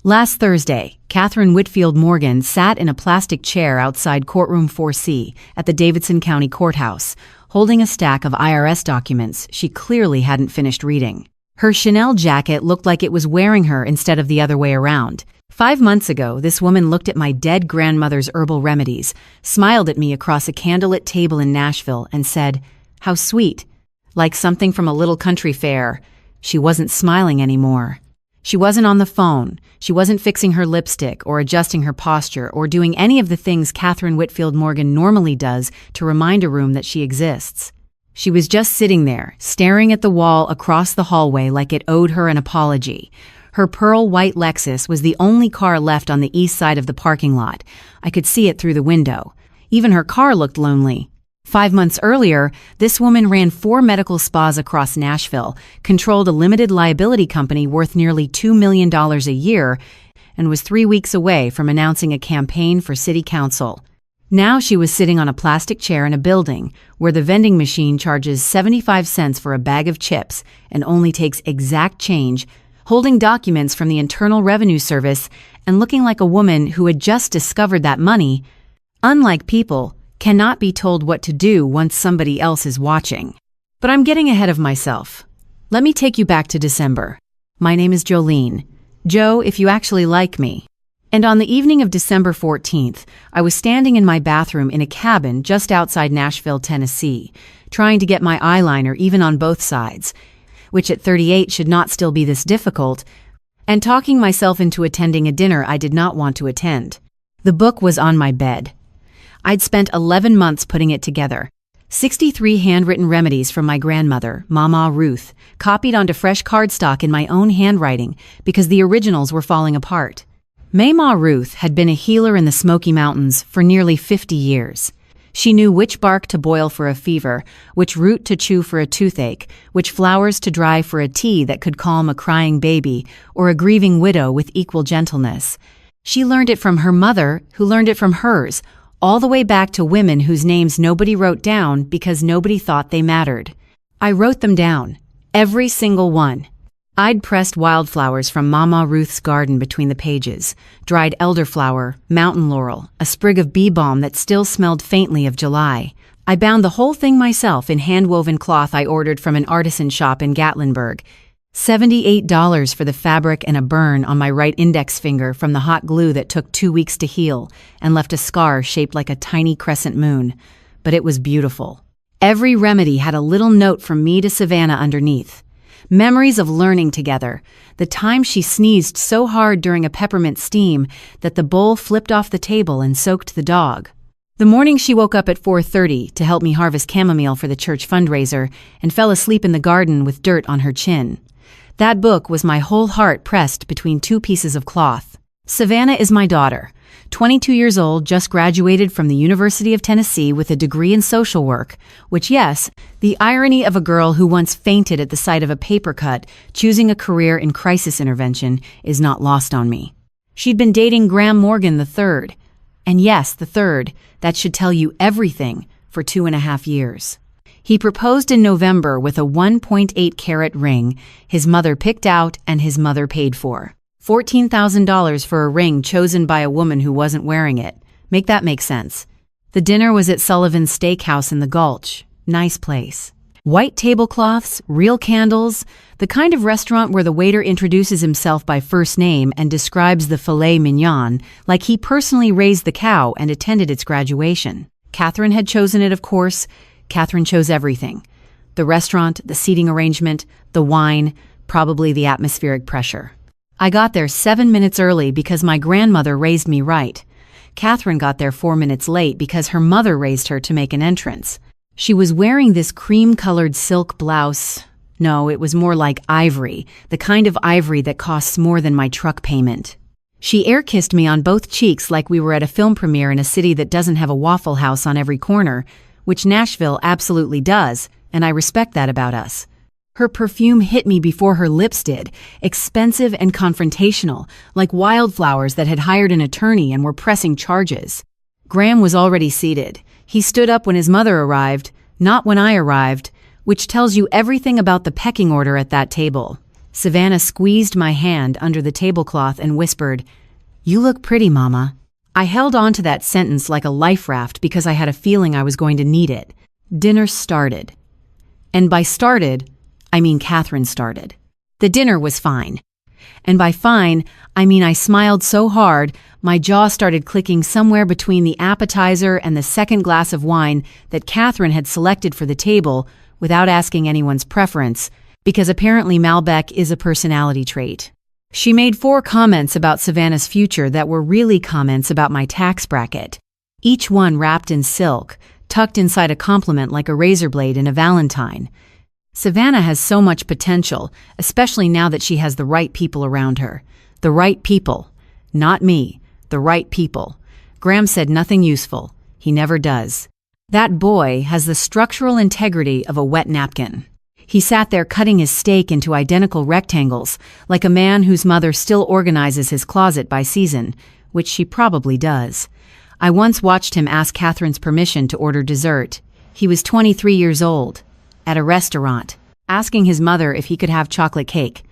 Last Thursday, Catherine Whitfield Morgan sat in a plastic chair outside courtroom 4C at the Davidson County Courthouse, holding a stack of IRS documents she clearly hadn't finished reading. Her Chanel jacket looked like it was wearing her instead of the other way around. 5 months ago, this woman looked at my dead grandmother's herbal remedies, smiled at me across a candlelit table in Nashville, and said, "How sweet," like something from a little country fair. She wasn't smiling anymore. She wasn't on the phone. She wasn't fixing her lipstick or adjusting her posture or doing any of the things Catherine Whitfield Morgan normally does to remind a room that she exists. She was just sitting there, staring at the wall across the hallway like it owed her an apology. Her pearl white Lexus was the only car left on the east side of the parking lot. I could see it through the window. Even her car looked lonely. 5 months earlier, this woman ran 4 medical spas across Nashville, controlled a limited liability company worth nearly $2 million a year, and was 3 weeks away from announcing a campaign for city council. Now she was sitting on a plastic chair in a building where the vending machine charges 75 cents for a bag of chips and only takes exact change, holding documents from the Internal Revenue Service and looking like a woman who had just discovered that money, unlike people, cannot be told what to do once somebody else is watching. But I'm getting ahead of myself. Let me take you back to December. My name is Jolene. Joe, if you actually like me. And on the evening of December 14th, I was standing in my bathroom in a cabin just outside Nashville, Tennessee, trying to get my eyeliner even on both sides, which at 38 should not still be this difficult, and talking myself into attending a dinner I did not want to attend. The book was on my bed. I'd spent 11 months putting it together. 63 handwritten remedies from my grandmother, Mama Ruth, copied onto fresh cardstock in my own handwriting because the originals were falling apart. Mama Ruth had been a healer in the Smoky Mountains for nearly 50 years. She knew which bark to boil for a fever, which root to chew for a toothache, which flowers to dry for a tea that could calm a crying baby or a grieving widow with equal gentleness. She learned it from her mother, who learned it from hers, all the way back to women whose names nobody wrote down because nobody thought they mattered. I wrote them down, every single one. I'd pressed wildflowers from Mama Ruth's garden between the pages, dried elderflower, mountain laurel, a sprig of bee balm that still smelled faintly of July. I bound the whole thing myself in hand-woven cloth I ordered from an artisan shop in Gatlinburg. $78 for the fabric and a burn on my right index finger from the hot glue that took 2 weeks to heal and left a scar shaped like a tiny crescent moon. But it was beautiful. Every remedy had a little note from me to Savannah underneath. Memories of learning together, the time she sneezed so hard during a peppermint steam that the bowl flipped off the table and soaked the dog. The morning she woke up at 4:30 to help me harvest chamomile for the church fundraiser and fell asleep in the garden with dirt on her chin. That book was my whole heart pressed between 2 pieces of cloth. Savannah is my daughter, 22 years old, just graduated from the University of Tennessee with a degree in social work, which, yes, the irony of a girl who once fainted at the sight of a paper cut choosing a career in crisis intervention is not lost on me. She'd been dating Graham Morgan III, and yes, the third, that should tell you everything, for 2.5 years. He proposed in November with a 1.8 carat ring his mother picked out and his mother paid for. $14,000 for a ring chosen by a woman who wasn't wearing it. Make that make sense. The dinner was at Sullivan's Steakhouse in the Gulch. Nice place. White tablecloths, real candles, the kind of restaurant where the waiter introduces himself by first name and describes the filet mignon like he personally raised the cow and attended its graduation. Catherine had chosen it, of course. Catherine chose everything. The restaurant, the seating arrangement, the wine, probably the atmospheric pressure. I got there 7 minutes early because my grandmother raised me right. Catherine got there 4 minutes late because her mother raised her to make an entrance. She was wearing this cream-colored silk blouse. No, it was more like ivory, the kind of ivory that costs more than my truck payment. She air-kissed me on both cheeks like we were at a film premiere in a city that doesn't have a Waffle House on every corner, which Nashville absolutely does, and I respect that about us. Her perfume hit me before her lips did, expensive and confrontational, like wildflowers that had hired an attorney and were pressing charges. Graham was already seated. He stood up when his mother arrived, not when I arrived, which tells you everything about the pecking order at that table. Savannah squeezed my hand under the tablecloth and whispered, "You look pretty, Mama." I held on to that sentence like a life raft because I had a feeling I was going to need it. Dinner started. And by started, I mean Catherine started. The dinner was fine. And by fine, I mean I smiled so hard, my jaw started clicking somewhere between the appetizer and the second glass of wine that Catherine had selected for the table without asking anyone's preference, because apparently Malbec is a personality trait. She made 4 comments about Savannah's future that were really comments about my tax bracket, each one wrapped in silk, tucked inside a compliment like a razor blade in a valentine. Savannah has so much potential, especially now that she has the right people around her. The right people. Not me. The right people. Graham said nothing useful. He never does. That boy has the structural integrity of a wet napkin. He sat there cutting his steak into identical rectangles, like a man whose mother still organizes his closet by season, which she probably does. I once watched him ask Catherine's permission to order dessert. He was 23 years old, at a restaurant, asking his mother if he could have chocolate cake.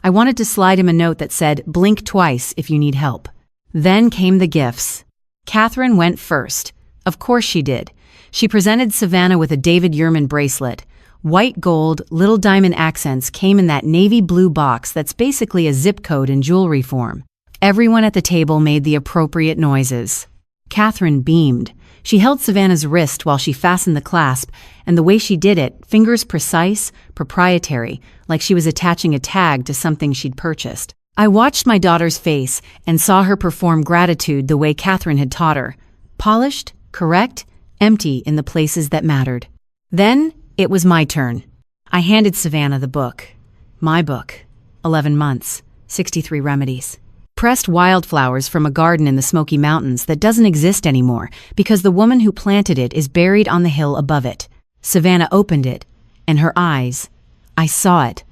I wanted to slide him a note that said, "Blink twice if you need help." Then came the gifts. Catherine went first. Of course she did. She presented Savannah with a David Yurman bracelet. White gold, little diamond accents came in that navy blue box that's basically a zip code in jewelry form. Everyone at the table made the appropriate noises. Catherine beamed. She held Savannah's wrist while she fastened the clasp, and the way she did it, fingers precise, proprietary, like she was attaching a tag to something she'd purchased. I watched my daughter's face and saw her perform gratitude the way Catherine had taught her. Polished, correct, empty in the places that mattered. Then it was my turn. I handed Savannah the book. My book. 11 months. 63 remedies. Pressed wildflowers from a garden in the Smoky Mountains that doesn't exist anymore because the woman who planted it is buried on the hill above it. Savannah opened it, and her eyes. I saw it.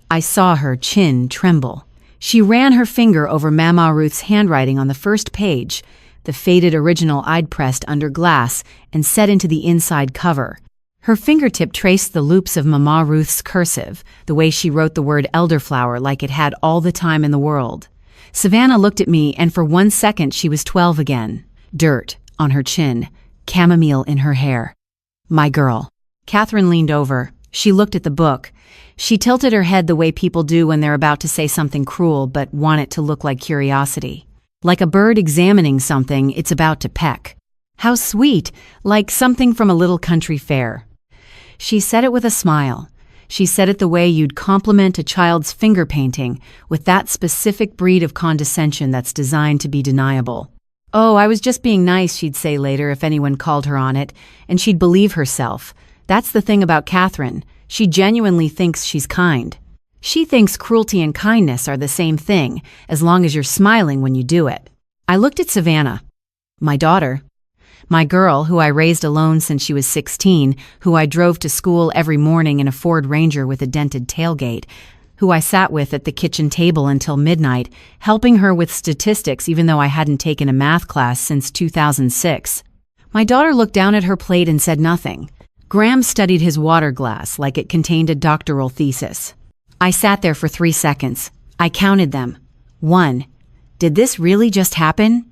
I saw her chin tremble. She ran her finger over Mama Ruth's handwriting on the first page, the faded original I'd pressed under glass and set into the inside cover. Her fingertip traced the loops of Mama Ruth's cursive, the way she wrote the word elderflower like it had all the time in the world. Savannah looked at me, and for 1 second she was 12 again. Dirt on her chin, chamomile in her hair. My girl. Catherine leaned over. She looked at the book. She tilted her head the way people do when they're about to say something cruel but want it to look like curiosity. Like a bird examining something it's about to peck. How sweet, like something from a little country fair. She said it with a smile. She said it the way you'd compliment a child's finger painting, with that specific breed of condescension that's designed to be deniable. "Oh, I was just being nice," she'd say later if anyone called her on it, and she'd believe herself. That's the thing about Catherine. She genuinely thinks she's kind. She thinks cruelty and kindness are the same thing, as long as you're smiling when you do it. I looked at Savannah. My daughter. My girl, who I raised alone since she was 16, who I drove to school every morning in a Ford Ranger with a dented tailgate, who I sat with at the kitchen table until midnight, helping her with statistics even though I hadn't taken a math class since 2006. My daughter looked down at her plate and said nothing. Graham studied his water glass like it contained a doctoral thesis. I sat there for 3 seconds. I counted them. 1. Did this really just happen?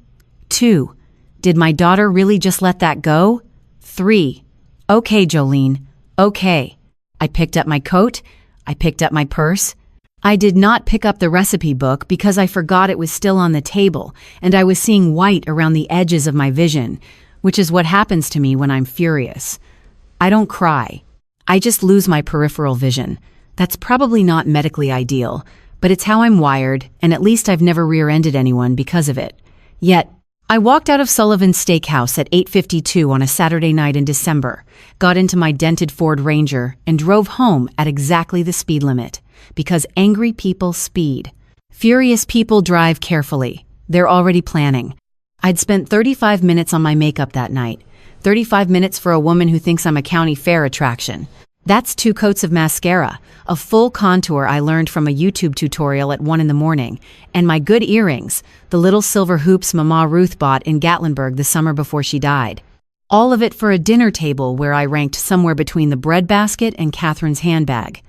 2. Did my daughter really just let that go? 3. Okay, Jolene. Okay. I picked up my coat. I picked up my purse. I did not pick up the recipe book because I forgot it was still on the table, and I was seeing white around the edges of my vision, which is what happens to me when I'm furious. I don't cry. I just lose my peripheral vision. That's probably not medically ideal, but it's how I'm wired, and at least I've never rear-ended anyone because of it. Yet, I walked out of Sullivan's Steakhouse at 8:52 on a Saturday night in December, got into my dented Ford Ranger, and drove home at exactly the speed limit. Because angry people speed. Furious people drive carefully. They're already planning. I'd spent 35 minutes on my makeup that night. 35 minutes for a woman who thinks I'm a county fair attraction. That's 2 coats of mascara, a full contour I learned from a YouTube tutorial at 1 in the morning, and my good earrings, the little silver hoops Mama Ruth bought in Gatlinburg the summer before she died. All of it for a dinner table where I ranked somewhere between the breadbasket and Catherine's handbag.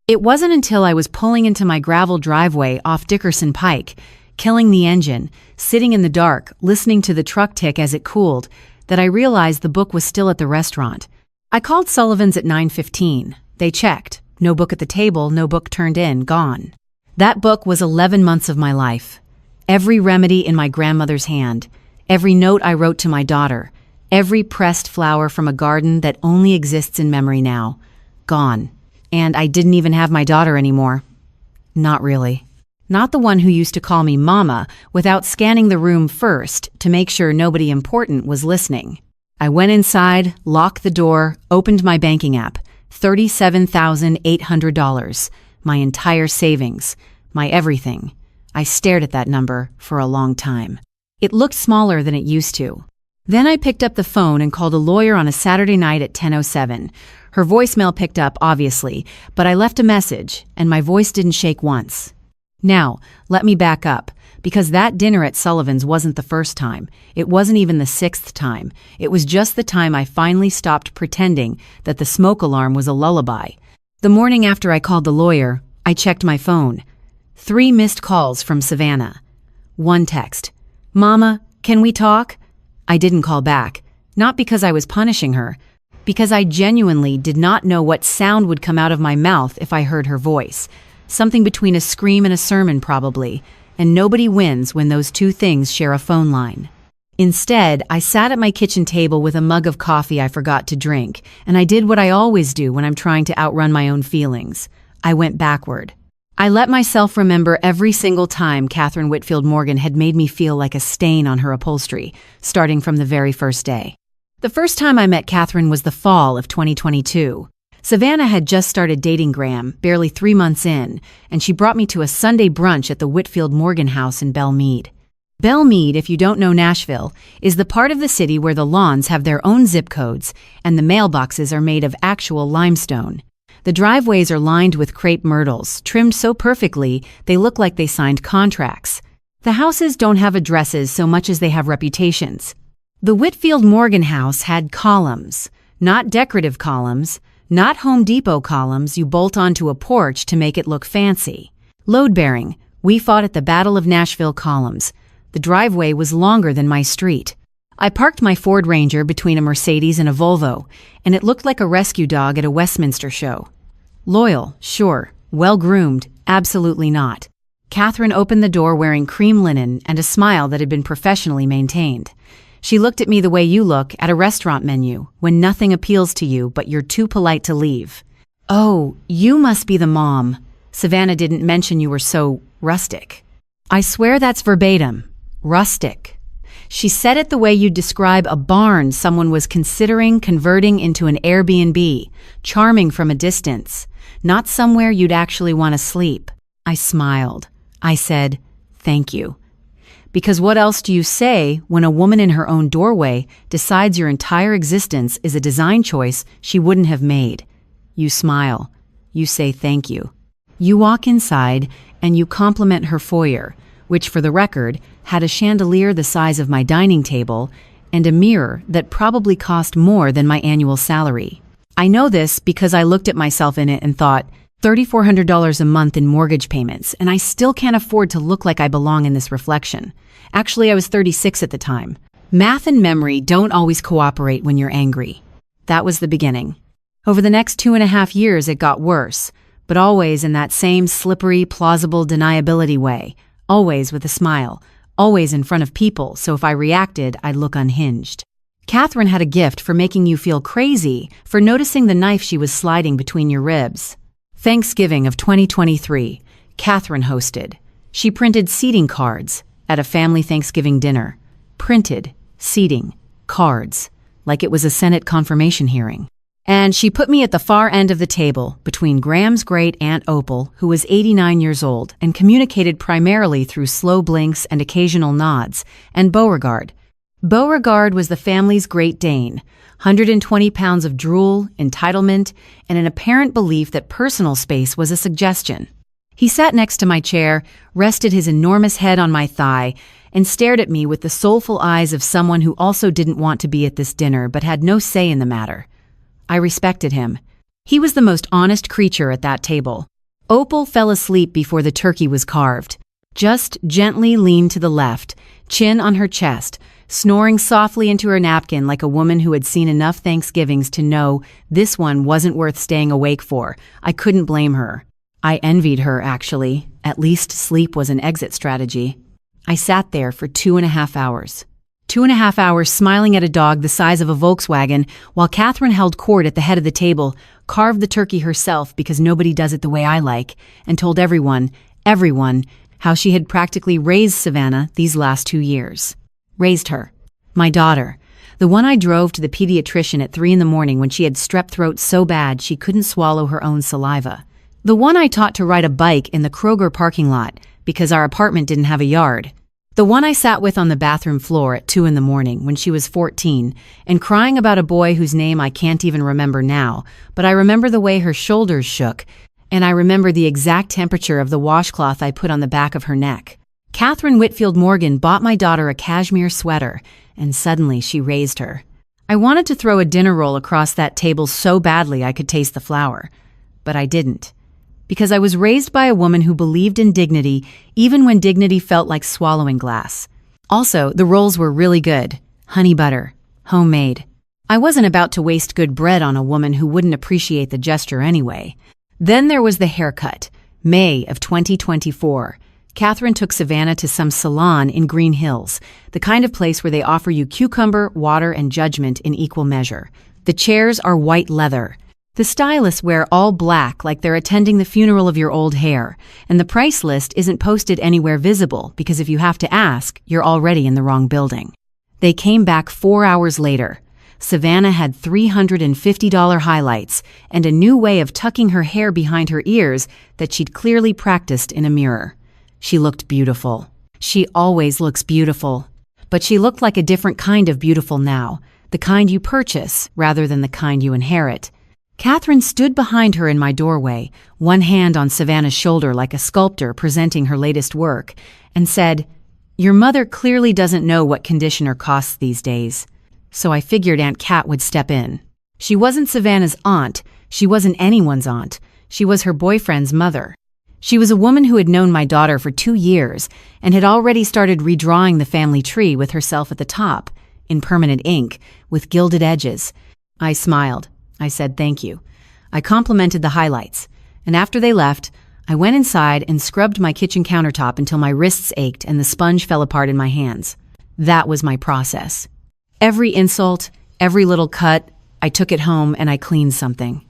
It wasn't until I was pulling into my gravel driveway off Dickerson Pike, killing the engine, sitting in the dark, listening to the truck tick as it cooled, that I realized the book was still at the restaurant. I called Sullivan's at 9:15. They checked. No book at the table, no book turned in, gone. That book was 11 months of my life. Every remedy in my grandmother's hand, every note I wrote to my daughter, every pressed flower from a garden that only exists in memory now, gone. And I didn't even have my daughter anymore. Not really. Not the one who used to call me Mama without scanning the room first to make sure nobody important was listening. I went inside, locked the door, opened my banking app. $37,800. My entire savings. My everything. I stared at that number for a long time. It looked smaller than it used to. Then I picked up the phone and called a lawyer on a Saturday night at 10:07. Her voicemail picked up, obviously, but I left a message, and my voice didn't shake once. Now, let me back up, because that dinner at Sullivan's wasn't the first time. It wasn't even the 6th time. It was just the time I finally stopped pretending that the smoke alarm was a lullaby. The morning after I called the lawyer, I checked my phone. 3 missed calls from Savannah. 1 text. "Mama, can we talk?" I didn't call back, not because I was punishing her, because I genuinely did not know what sound would come out of my mouth if I heard her voice. Something between a scream and a sermon, probably, and nobody wins when those two things share a phone line. Instead, I sat at my kitchen table with a mug of coffee I forgot to drink, and I did what I always do when I'm trying to outrun my own feelings. I went backward. I let myself remember every single time Catherine Whitfield Morgan had made me feel like a stain on her upholstery, starting from the very first day. The first time I met Catherine was the fall of 2022. Savannah had just started dating Graham, barely 3 months in, and she brought me to a Sunday brunch at the Whitfield Morgan house in Belle Meade. Belle Meade, if you don't know Nashville, is the part of the city where the lawns have their own zip codes and the mailboxes are made of actual limestone. The driveways are lined with crepe myrtles, trimmed so perfectly they look like they signed contracts. The houses don't have addresses so much as they have reputations. The Whitfield Morgan house had columns, not decorative columns, not Home Depot columns you bolt onto a porch to make it look fancy. Load-bearing, we fought at the Battle of Nashville columns. The driveway was longer than my street. I parked my Ford Ranger between a Mercedes and a Volvo, and it looked like a rescue dog at a Westminster show. Loyal, sure. Well-groomed, absolutely not. Catherine opened the door wearing cream linen and a smile that had been professionally maintained. She looked at me the way you look at a restaurant menu, when nothing appeals to you but you're too polite to leave. "Oh, you must be the mom. Savannah didn't mention you were so rustic." I swear that's verbatim. Rustic. She said it the way you'd describe a barn someone was considering converting into an Airbnb, charming from a distance, not somewhere you'd actually want to sleep. I smiled. I said, "Thank you." Because what else do you say when a woman in her own doorway decides your entire existence is a design choice she wouldn't have made? You smile. You say thank you. You walk inside and you compliment her foyer, which for the record had a chandelier the size of my dining table and a mirror that probably cost more than my annual salary. I know this because I looked at myself in it and thought, $3,400 a month in mortgage payments, and I still can't afford to look like I belong in this reflection. Actually, I was 36 at the time. Math and memory don't always cooperate when you're angry. That was the beginning. Over the next 2.5 years, it got worse, but always in that same slippery, plausible deniability way, always with a smile, always in front of people, so if I reacted, I'd look unhinged. Catherine had a gift for making you feel crazy for noticing the knife she was sliding between your ribs. Thanksgiving of 2023, Catherine hosted. She printed seating cards at a family Thanksgiving dinner. Printed, seating, cards, like it was a Senate confirmation hearing. And she put me at the far end of the table between Graham's great Aunt Opal, who was 89 years old and communicated primarily through slow blinks and occasional nods, and Beauregard. Beauregard was the family's Great Dane, 120 pounds of drool, entitlement, and an apparent belief that personal space was a suggestion. He sat next to my chair, rested his enormous head on my thigh, and stared at me with the soulful eyes of someone who also didn't want to be at this dinner but had no say in the matter. I respected him. He was the most honest creature at that table. Opal fell asleep before the turkey was carved. Just gently leaned to the left, chin on her chest, snoring softly into her napkin like a woman who had seen enough Thanksgivings to know this one wasn't worth staying awake for. I couldn't blame her. I envied her, actually. At least sleep was an exit strategy. I sat there for 2.5 hours. 2.5 hours smiling at a dog the size of a Volkswagen while Catherine held court at the head of the table, carved the turkey herself because nobody does it the way I like, and told everyone, how she had practically raised Savannah these last 2 years. Raised her. My daughter. The one I drove to the pediatrician at 3 a.m. when she had strep throat so bad she couldn't swallow her own saliva. The one I taught to ride a bike in the Kroger parking lot because our apartment didn't have a yard. The one I sat with on the bathroom floor at 2 a.m. when she was 14 and crying about a boy whose name I can't even remember now, but I remember the way her shoulders shook, and I remember the exact temperature of the washcloth I put on the back of her neck. Catherine Whitfield Morgan bought my daughter a cashmere sweater, and suddenly she raised her. I wanted to throw a dinner roll across that table so badly I could taste the flour, but I didn't. Because I was raised by a woman who believed in dignity even when dignity felt like swallowing glass. Also, the rolls were really good. Honey butter. Homemade. I wasn't about to waste good bread on a woman who wouldn't appreciate the gesture anyway. Then there was the haircut. May of 2024. Catherine took Savannah to some salon in Green Hills, the kind of place where they offer you cucumber, water, and judgment in equal measure. The chairs are white leather. The stylists wear all black like they're attending the funeral of your old hair, and the price list isn't posted anywhere visible because if you have to ask, you're already in the wrong building. They came back 4 hours later. Savannah had $350 highlights and a new way of tucking her hair behind her ears that she'd clearly practiced in a mirror. She looked beautiful. She always looks beautiful. But she looked like a different kind of beautiful now, the kind you purchase rather than the kind you inherit. Catherine stood behind her in my doorway, one hand on Savannah's shoulder like a sculptor presenting her latest work, and said, "Your mother clearly doesn't know what conditioner costs these days." So I figured Aunt Cat would step in. She wasn't Savannah's aunt. She wasn't anyone's aunt. She was her boyfriend's mother. She was a woman who had known my daughter for 2 years and had already started redrawing the family tree with herself at the top, in permanent ink, with gilded edges. I smiled. I said thank you. I complimented the highlights, and after they left, I went inside and scrubbed my kitchen countertop until my wrists ached and the sponge fell apart in my hands. That was my process. Every insult, every little cut, I took it home and I cleaned something.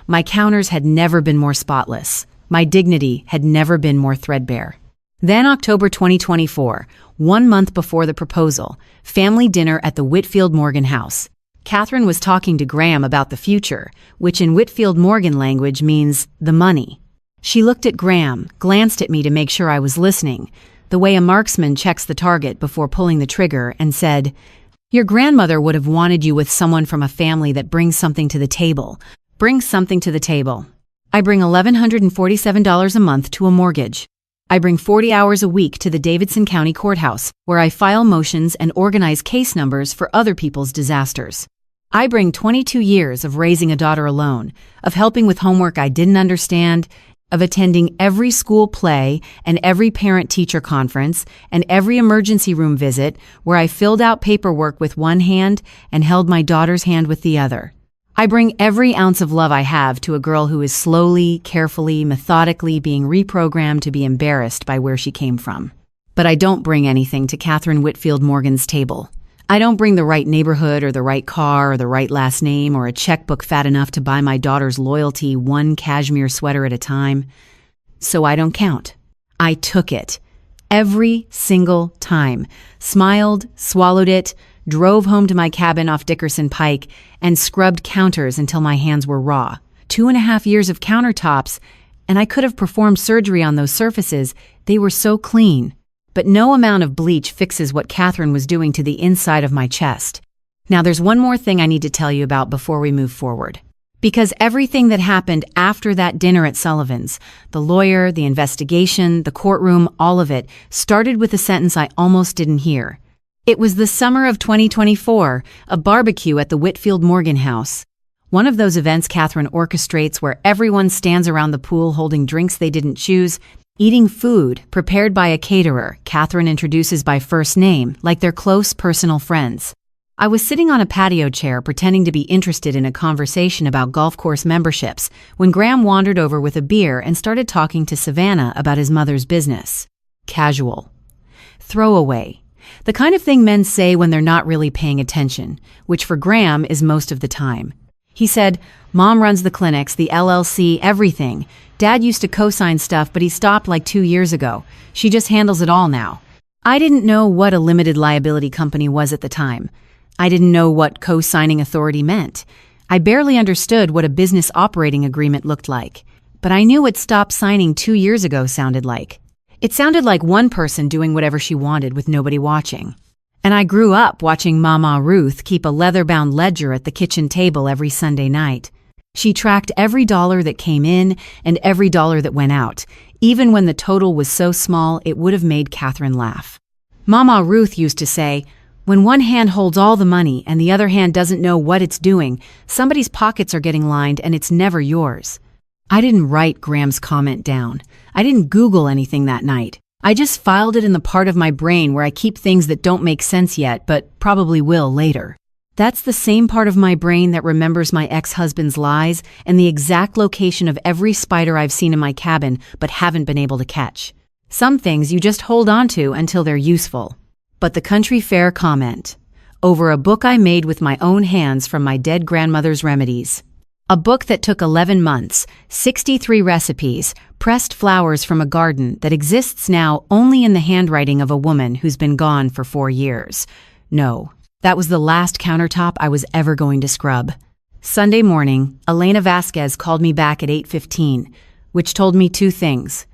My counters had never been more spotless. My dignity had never been more threadbare. Then October 2024, 1 month before the proposal, family dinner at the Whitfield Morgan house. Catherine was talking to Graham about the future, which in Whitfield Morgan language means the money. She looked at Graham, glanced at me to make sure I was listening, the way a marksman checks the target before pulling the trigger, and said, "Your grandmother would have wanted you with someone from a family that brings something to the table. Brings something to the table. I bring $1,147 a month to a mortgage. I bring 40 hours a week to the Davidson County Courthouse, where I file motions and organize case numbers for other people's disasters. I bring 22 years of raising a daughter alone, of helping with homework I didn't understand, of attending every school play and every parent-teacher conference and every emergency room visit where I filled out paperwork with one hand and held my daughter's hand with the other. I bring every ounce of love I have to a girl who is slowly, carefully, methodically being reprogrammed to be embarrassed by where she came from. But I don't bring anything to Catherine Whitfield Morgan's table. I don't bring the right neighborhood or the right car or the right last name or a checkbook fat enough to buy my daughter's loyalty one cashmere sweater at a time. So I don't count. I took it. Every single time. Smiled, swallowed it, drove home to my cabin off Dickerson Pike, and scrubbed counters until my hands were raw. 2.5 years of countertops, and I could have performed surgery on those surfaces. They were so clean. But no amount of bleach fixes what Catherine was doing to the inside of my chest. Now there's one more thing I need to tell you about before we move forward. Because everything that happened after that dinner at Sullivan's, the lawyer, the investigation, the courtroom, all of it, started with a sentence I almost didn't hear. It was the summer of 2024, a barbecue at the Whitfield Morgan house. One of those events Catherine orchestrates where everyone stands around the pool holding drinks they didn't choose, eating food prepared by a caterer Catherine introduces by first name like they're close personal friends. I was sitting on a patio chair pretending to be interested in a conversation about golf course memberships when Graham wandered over with a beer and started talking to Savannah about his mother's business. Casual. Throwaway. The kind of thing men say when they're not really paying attention, which for Graham is most of the time. He said, "Mom runs the clinics, the LLC, everything. Dad used to co-sign stuff, but he stopped like 2 years ago. She just handles it all now." I didn't know what a limited liability company was at the time. I didn't know what co-signing authority meant. I barely understood what a business operating agreement looked like. But I knew what stop signing 2 years ago sounded like. It sounded like one person doing whatever she wanted with nobody watching. And I grew up watching Mama Ruth keep a leather-bound ledger at the kitchen table every Sunday night. She tracked every dollar that came in and every dollar that went out, even when the total was so small it would have made Catherine laugh. Mama Ruth used to say, "When one hand holds all the money and the other hand doesn't know what it's doing, somebody's pockets are getting lined and it's never yours." I didn't write Graham's comment down. I didn't Google anything that night. I just filed it in the part of my brain where I keep things that don't make sense yet, but probably will later. That's the same part of my brain that remembers my ex-husband's lies and the exact location of every spider I've seen in my cabin but haven't been able to catch. Some things you just hold on to until they're useful. But the country fair comment, over a book I made with my own hands from my dead grandmother's remedies. A book that took 11 months, 63 recipes, pressed flowers from a garden that exists now only in the handwriting of a woman who's been gone for 4 years. No, that was the last countertop I was ever going to scrub. Sunday morning, Elena Vasquez called me back at 8:15, which told me 2 things.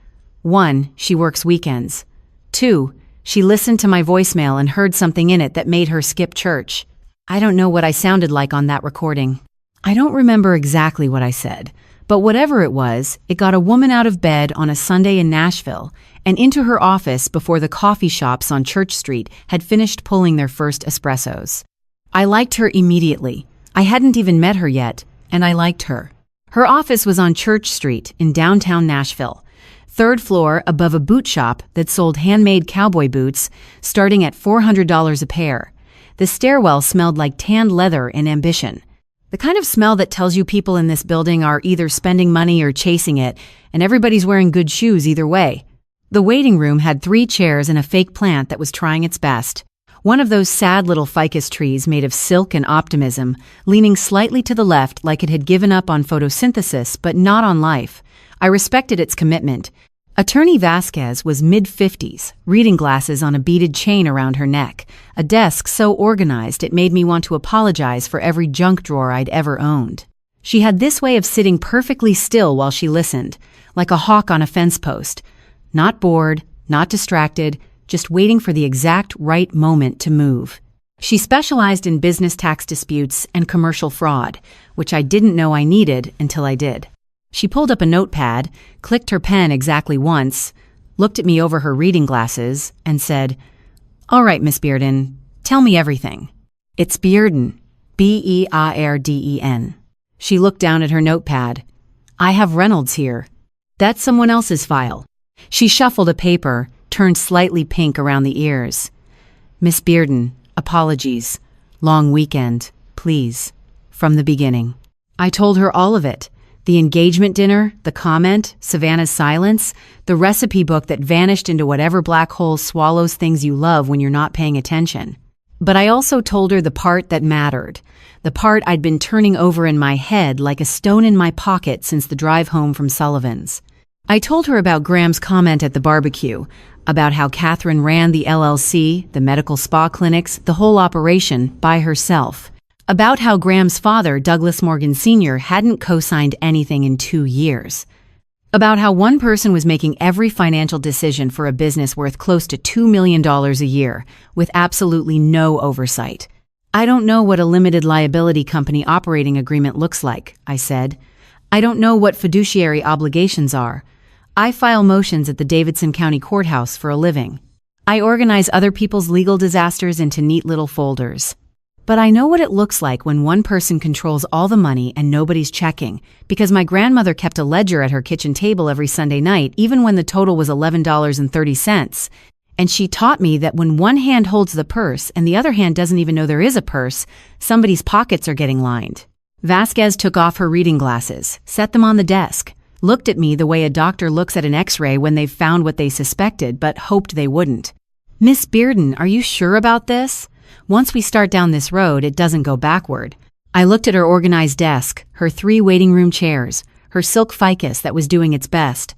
1, she works weekends. 2, she listened to my voicemail and heard something in it that made her skip church. I don't know what I sounded like on that recording. I don't remember exactly what I said, but whatever it was, it got a woman out of bed on a Sunday in Nashville and into her office before the coffee shops on Church Street had finished pulling their first espressos. I liked her immediately. I hadn't even met her yet, and I liked her. Her office was on Church Street in downtown Nashville. 3rd floor above a boot shop that sold handmade cowboy boots starting at $400 a pair. The stairwell smelled like tanned leather and ambition. The kind of smell that tells you people in this building are either spending money or chasing it, and everybody's wearing good shoes either way. The waiting room had 3 chairs and a fake plant that was trying its best. One of those sad little ficus trees made of silk and optimism, leaning slightly to the left like it had given up on photosynthesis but not on life. I respected its commitment. Attorney Vasquez was mid-50s, reading glasses on a beaded chain around her neck, a desk so organized it made me want to apologize for every junk drawer I'd ever owned. She had this way of sitting perfectly still while she listened, like a hawk on a fence post. Not bored, not distracted, just waiting for the exact right moment to move. She specialized in business tax disputes and commercial fraud, which I didn't know I needed until I did. She pulled up a notepad, clicked her pen exactly once, looked at me over her reading glasses, and said, "All right, Miss Bearden, tell me everything." "It's Bearden, Beirden." She looked down at her notepad. "I have Reynolds here. That's someone else's file." She shuffled a paper, turned slightly pink around the ears. "Miss Bearden, apologies. Long weekend, please. From the beginning." I told her all of it. The engagement dinner, the comment, Savannah's silence, the recipe book that vanished into whatever black hole swallows things you love when you're not paying attention. But I also told her the part that mattered, the part I'd been turning over in my head like a stone in my pocket since the drive home from Sullivan's. I told her about Graham's comment at the barbecue, about how Catherine ran the LLC, the medical spa clinics, the whole operation by herself. About how Graham's father, Douglas Morgan Sr., hadn't co-signed anything in 2 years. About how one person was making every financial decision for a business worth close to $2 million a year, with absolutely no oversight. "I don't know what a limited liability company operating agreement looks like," I said. "I don't know what fiduciary obligations are. I file motions at the Davidson County Courthouse for a living. I organize other people's legal disasters into neat little folders." But I know what it looks like when one person controls all the money and nobody's checking, because my grandmother kept a ledger at her kitchen table every Sunday night, even when the total was $11.30. And she taught me that when one hand holds the purse and the other hand doesn't even know there is a purse, somebody's pockets are getting lined. Vasquez took off her reading glasses, set them on the desk, looked at me the way a doctor looks at an x-ray when they've found what they suspected but hoped they wouldn't. "Miss Bearden, are you sure about this? Once we start down this road, it doesn't go backward." I looked at her organized desk, her 3 waiting room chairs, her silk ficus that was doing its best.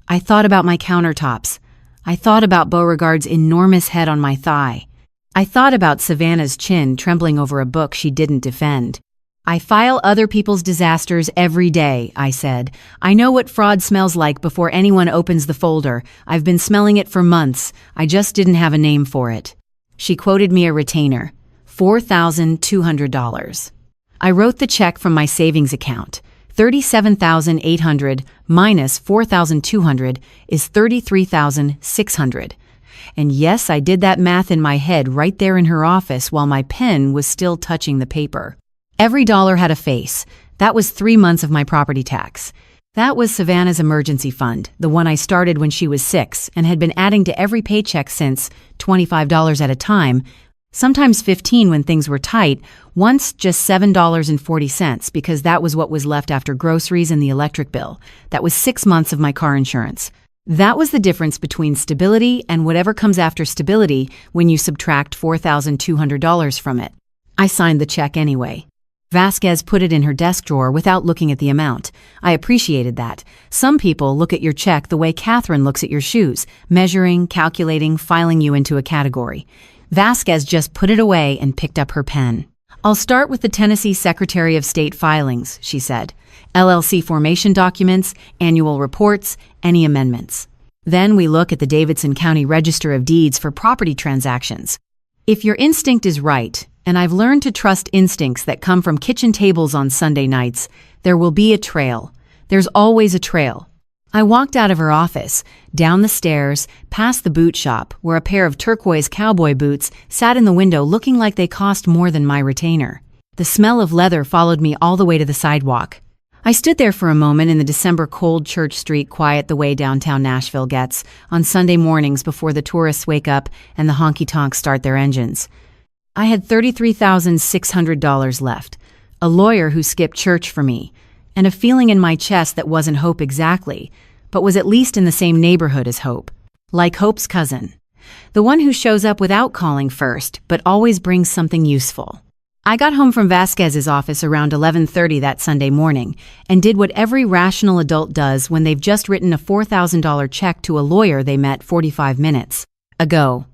I thought about my countertops. I thought about Beauregard's enormous head on my thigh. I thought about Savannah's chin trembling over a book she didn't defend. "I file other people's disasters every day," I said. "I know what fraud smells like before anyone opens the folder. I've been smelling it for months. I just didn't have a name for it." She quoted me a retainer, $4,200. I wrote the check from my savings account. $37,800 minus $4,200 is $33,600. And yes, I did that math in my head right there in her office while my pen was still touching the paper. Every dollar had a face. That was 3 months of my property tax. That was Savannah's emergency fund, the one I started when she was 6 and had been adding to every paycheck since, $25 at a time, sometimes $15 when things were tight, once just $7.40 because that was what was left after groceries and the electric bill. That was 6 months of my car insurance. That was the difference between stability and whatever comes after stability when you subtract $4,200 from it. I signed the check anyway. Vasquez put it in her desk drawer without looking at the amount. I appreciated that. Some people look at your check the way Catherine looks at your shoes, measuring, calculating, filing you into a category. Vasquez just put it away and picked up her pen. "I'll start with the Tennessee Secretary of State filings," she said. "LLC formation documents, annual reports, any amendments. Then we look at the Davidson County Register of Deeds for property transactions. If your instinct is right, and I've learned to trust instincts that come from kitchen tables on Sunday nights, there will be a trail. There's always a trail." I walked out of her office, down the stairs, past the boot shop, where a pair of turquoise cowboy boots sat in the window looking like they cost more than my retainer. The smell of leather followed me all the way to the sidewalk. I stood there for a moment in the December cold Church Street quiet the way downtown Nashville gets on Sunday mornings before the tourists wake up and the honky-tonks start their engines. I had $33,600 left, a lawyer who skipped church for me, and a feeling in my chest that wasn't hope exactly, but was at least in the same neighborhood as hope. Like Hope's cousin. The one who shows up without calling first, but always brings something useful. I got home from Vasquez's office around 11:30 that Sunday morning and did what every rational adult does when they've just written a $4,000 check to a lawyer they met 45 minutes ago.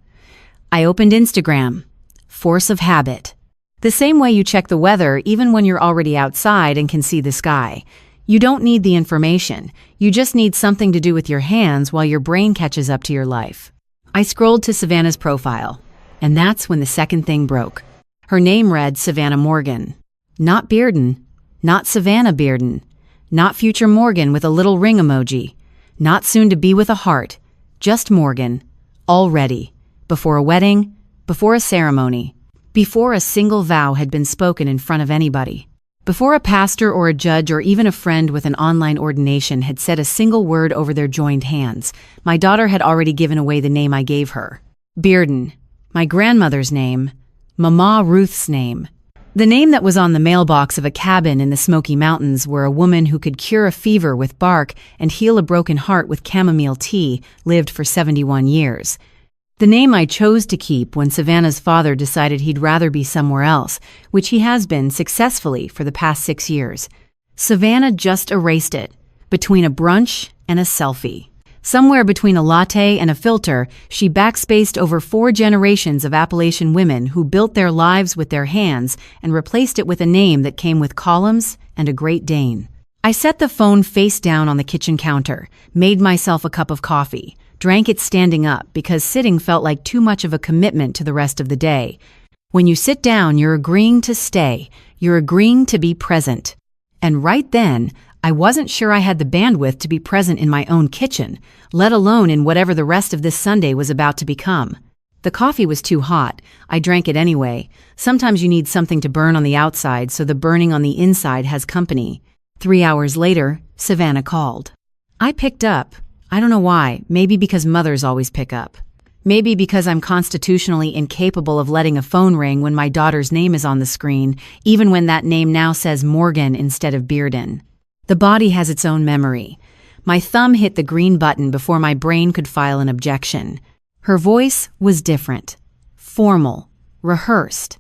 I opened Instagram. Force of habit. The same way you check the weather even when you're already outside and can see the sky. You don't need the information. You just need something to do with your hands while your brain catches up to your life. I scrolled to Savannah's profile, and that's when the second thing broke. Her name read Savannah Morgan. Not Bearden, not Savannah Bearden, not future Morgan with a little ring emoji, not soon to be with a heart, just Morgan, already, before a wedding, before a ceremony, before a single vow had been spoken in front of anybody, before a pastor or a judge or even a friend with an online ordination had said a single word over their joined hands, my daughter had already given away the name I gave her. Bearden, my grandmother's name, Mama Ruth's name. The name that was on the mailbox of a cabin in the Smoky Mountains where a woman who could cure a fever with bark and heal a broken heart with chamomile tea lived for 71 years. The name I chose to keep when Savannah's father decided he'd rather be somewhere else, which he has been successfully for the past 6 years. Savannah just erased it, between a brunch and a selfie. Somewhere between a latte and a filter, she backspaced over 4 generations of Appalachian women who built their lives with their hands and replaced it with a name that came with columns and a Great Dane. I set the phone face down on the kitchen counter, made myself a cup of coffee, drank it standing up because sitting felt like too much of a commitment to the rest of the day. When you sit down, you're agreeing to stay. You're agreeing to be present. And right then, I wasn't sure I had the bandwidth to be present in my own kitchen, let alone in whatever the rest of this Sunday was about to become. The coffee was too hot. I drank it anyway. Sometimes you need something to burn on the outside so the burning on the inside has company. 3 hours later, Savannah called. I picked up. I don't know why. Maybe because mothers always pick up. Maybe because I'm constitutionally incapable of letting a phone ring when my daughter's name is on the screen, even when that name now says Morgan instead of Bearden. The body has its own memory. My thumb hit the green button before my brain could file an objection. Her voice was different, formal, rehearsed,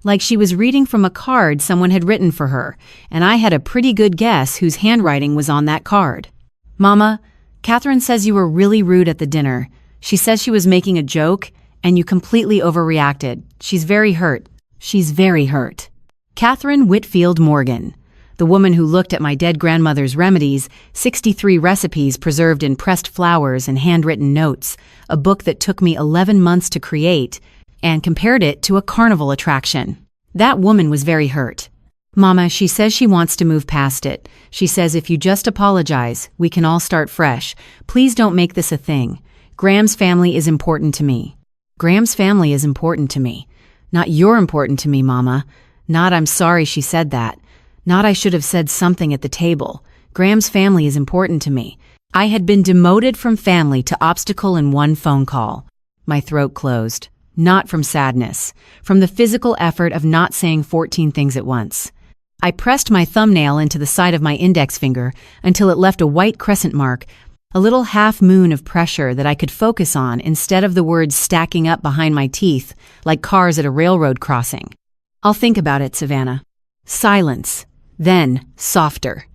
like she was reading from a card someone had written for her, and I had a pretty good guess whose handwriting was on that card. Mama, Catherine says you were really rude at the dinner. She says she was making a joke, and you completely overreacted. She's very hurt. She's very hurt. Catherine Whitfield Morgan, the woman who looked at my dead grandmother's remedies, 63 recipes preserved in pressed flowers and handwritten notes, a book that took me 11 months to create, and compared it to a carnival attraction. That woman was very hurt. Mama, she says she wants to move past it. She says if you just apologize, we can all start fresh. Please don't make this a thing. Graham's family is important to me. Graham's family is important to me. Not you're important to me, Mama. Not I'm sorry she said that. Not I should have said something at the table. Graham's family is important to me. I had been demoted from family to obstacle in one phone call. My throat closed. Not from sadness. From the physical effort of not saying 14 things at once. I pressed my thumbnail into the side of my index finger until it left a white crescent mark, a little half moon of pressure that I could focus on instead of the words stacking up behind my teeth like cars at a railroad crossing. I'll think about it, Savannah. Silence. Then, softer.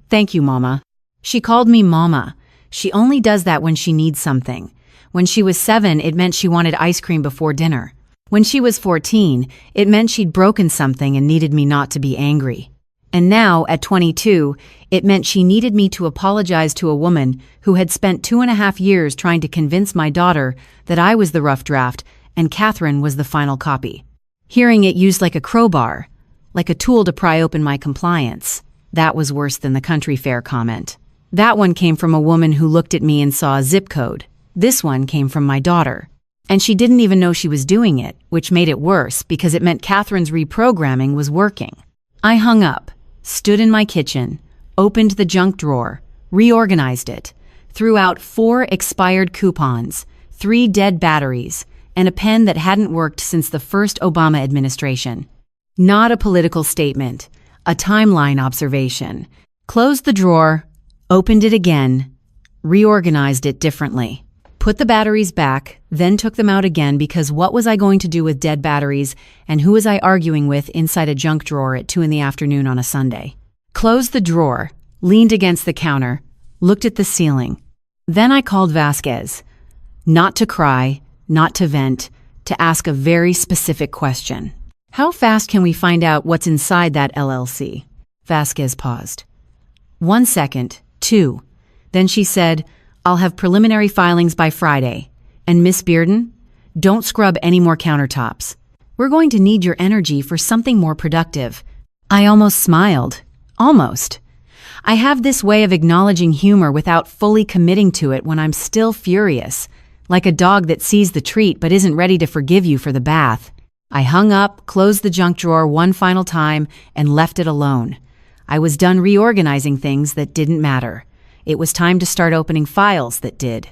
Thank you, Mama. She called me Mama. She only does that when she needs something. When she was 7, it meant she wanted ice cream before dinner. When she was 14, it meant she'd broken something and needed me not to be angry. And now, at 22, it meant she needed me to apologize to a woman who had spent 2.5 years trying to convince my daughter that I was the rough draft and Catherine was the final copy. Hearing it used like a crowbar, like a tool to pry open my compliance, that was worse than the country fair comment. That one came from a woman who looked at me and saw a zip code. This one came from my daughter. And she didn't even know she was doing it, which made it worse because it meant Catherine's reprogramming was working. I hung up, stood in my kitchen, opened the junk drawer, reorganized it, threw out 4 expired coupons, 3 dead batteries, and a pen that hadn't worked since the first Obama administration. Not a political statement, a timeline observation. Closed the drawer, opened it again, reorganized it differently. Put the batteries back, then took them out again because what was I going to do with dead batteries and who was I arguing with inside a junk drawer at 2 p.m. on a Sunday? Closed the drawer, leaned against the counter, looked at the ceiling. Then I called Vasquez. Not to cry, not to vent, to ask a very specific question. How fast can we find out what's inside that LLC? Vasquez paused. 1 second, 2. Then she said, I'll have preliminary filings by Friday. And Miss Bearden, don't scrub any more countertops. We're going to need your energy for something more productive. I almost smiled. Almost. I have this way of acknowledging humor without fully committing to it when I'm still furious, like a dog that sees the treat but isn't ready to forgive you for the bath. I hung up, closed the junk drawer one final time, and left it alone. I was done reorganizing things that didn't matter. It was time to start opening files that did.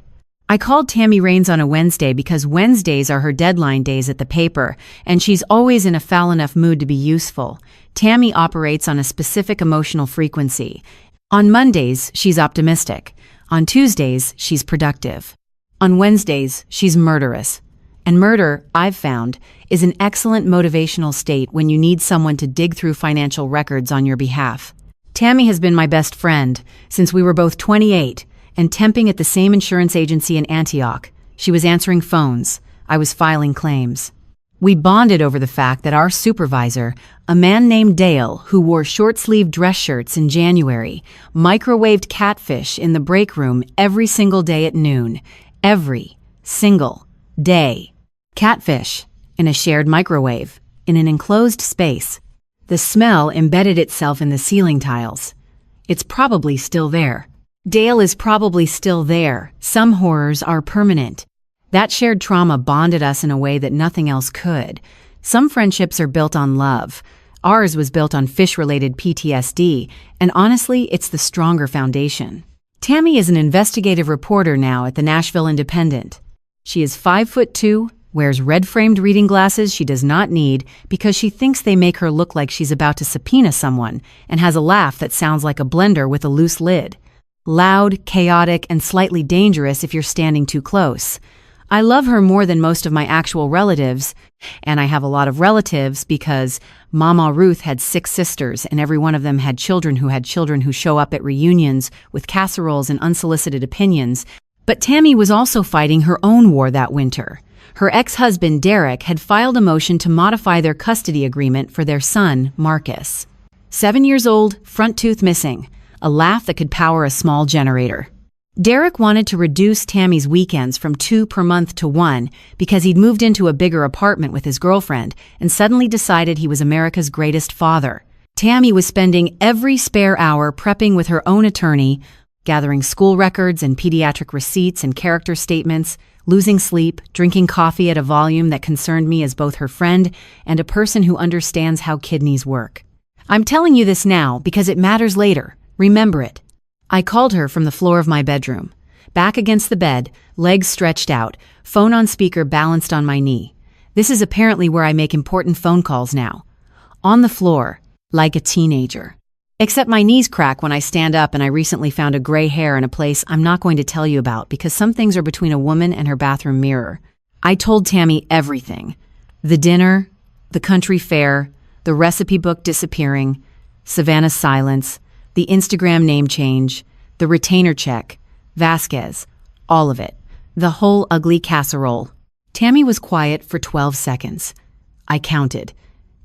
I called Tammy Raines on a Wednesday because Wednesdays are her deadline days at the paper, and she's always in a foul enough mood to be useful. Tammy operates on a specific emotional frequency. On Mondays, she's optimistic. On Tuesdays, she's productive. On Wednesdays, she's murderous. And murder, I've found, is an excellent motivational state when you need someone to dig through financial records on your behalf. Tammy has been my best friend since we were both 28 and temping at the same insurance agency in Antioch. She was answering phones. I was filing claims. We bonded over the fact that our supervisor, a man named Dale who wore short-sleeved dress shirts in January, microwaved catfish in the break room every single day at noon. Every single day. Catfish in a shared microwave, in an enclosed space. The smell embedded itself in the ceiling tiles. It's probably still there. Dale is probably still there. Some horrors are permanent. That shared trauma bonded us in a way that nothing else could. Some friendships are built on love. Ours was built on fish-related PTSD, and honestly, it's the stronger foundation. Tammy is an investigative reporter now at the Nashville Independent. She is 5'2", wears red-framed reading glasses she does not need because she thinks they make her look like she's about to subpoena someone, and has a laugh that sounds like a blender with a loose lid. Loud, chaotic, and slightly dangerous if you're standing too close. I love her more than most of my actual relatives, and I have a lot of relatives because Mama Ruth had 6 sisters, and every one of them had children who show up at reunions with casseroles and unsolicited opinions. But Tammy was also fighting her own war that winter. Her ex-husband, Derek, had filed a motion to modify their custody agreement for their son, Marcus. 7 years old, front tooth missing, a laugh that could power a small generator. Derek wanted to reduce Tammy's weekends from 2 per month to 1 because he'd moved into a bigger apartment with his girlfriend and suddenly decided he was America's greatest father. Tammy was spending every spare hour prepping with her own attorney, gathering school records and pediatric receipts and character statements, losing sleep, drinking coffee at a volume that concerned me as both her friend and a person who understands how kidneys work. I'm telling you this now because it matters later. Remember it. I called her from the floor of my bedroom. Back against the bed, legs stretched out, phone on speaker balanced on my knee. This is apparently where I make important phone calls now. On the floor, like a teenager. Except my knees crack when I stand up, and I recently found a gray hair in a place I'm not going to tell you about because some things are between a woman and her bathroom mirror. I told Tammy everything. The dinner, the country fair, the recipe book disappearing, Savannah's silence, the Instagram name change, the retainer check, Vasquez, all of it. The whole ugly casserole. Tammy was quiet for 12 seconds. I counted.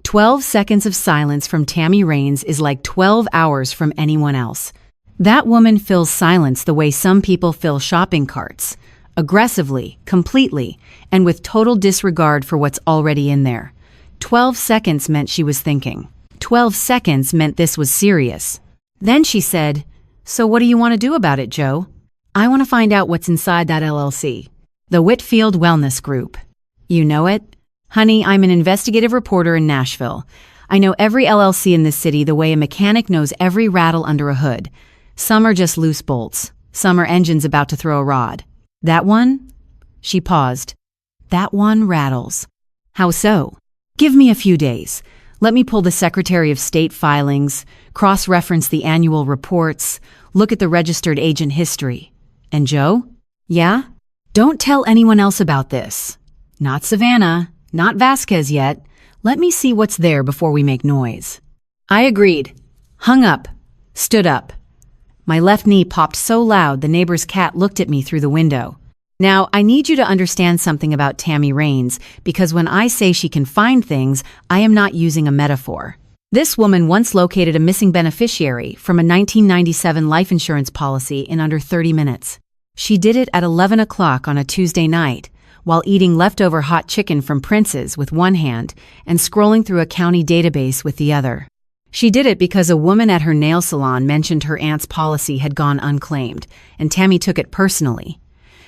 12 seconds of silence from Tammy Raines is like 12 hours from anyone else. That woman fills silence the way some people fill shopping carts. Aggressively, completely, and with total disregard for what's already in there. 12 seconds meant she was thinking. 12 seconds meant this was serious. Then she said, "So what do you want to do about it, Joe?" "I want to find out what's inside that LLC. The Whitfield Wellness Group." "You know it?" "Honey, I'm an investigative reporter in Nashville. I know every LLC in this city the way a mechanic knows every rattle under a hood. Some are just loose bolts. Some are engines about to throw a rod. That one?" She paused. "That one rattles." "How so?" "Give me a few days. Let me pull the Secretary of State filings, cross-reference the annual reports, look at the registered agent history." "And Joe?" "Yeah?" "Don't tell anyone else about this. Not Savannah, not Vasquez yet. Let me see what's there before we make noise." I agreed. Hung up. Stood up. My left knee popped so loud the neighbor's cat looked at me through the window. Now, I need you to understand something about Tammy Raines, because when I say she can find things, I am not using a metaphor. This woman once located a missing beneficiary from a 1997 life insurance policy in under 30 minutes. She did it at 11 o'clock on a Tuesday night, while eating leftover hot chicken from Prince's with one hand and scrolling through a county database with the other. She did it because a woman at her nail salon mentioned her aunt's policy had gone unclaimed, and Tammy took it personally.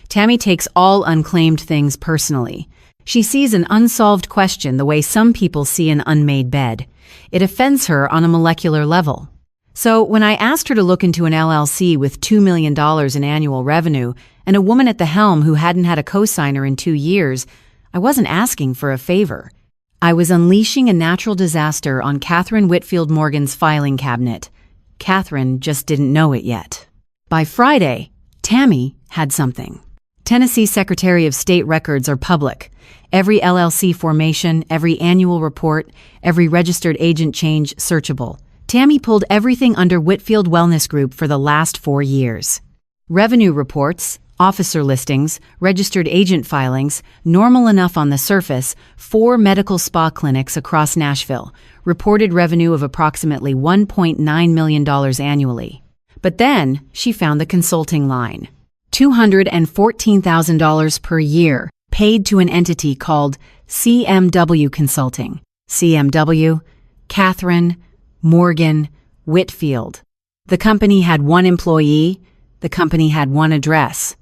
Tammy takes all unclaimed things personally. She sees an unsolved question the way some people see an unmade bed. It offends her on a molecular level. So when I asked her to look into an LLC with $2 million in annual revenue and a woman at the helm who hadn't had a cosigner in 2 years, I wasn't asking for a favor. I was unleashing a natural disaster on Catherine Whitfield Morgan's filing cabinet. Catherine just didn't know it yet. By Friday, Tammy had something. Tennessee Secretary of State records are public. Every LLC formation, every annual report, every registered agent change searchable. Tammy pulled everything under Whitfield Wellness Group for the last 4 years. Revenue reports, officer listings, registered agent filings, normal enough on the surface, 4 medical spa clinics across Nashville, reported revenue of approximately $1.9 million annually. But then she found the consulting line. $214,000 per year, paid to an entity called CMW Consulting. CMW, Catherine Morgan Whitfield. The company had 1 employee. The company had 1 address.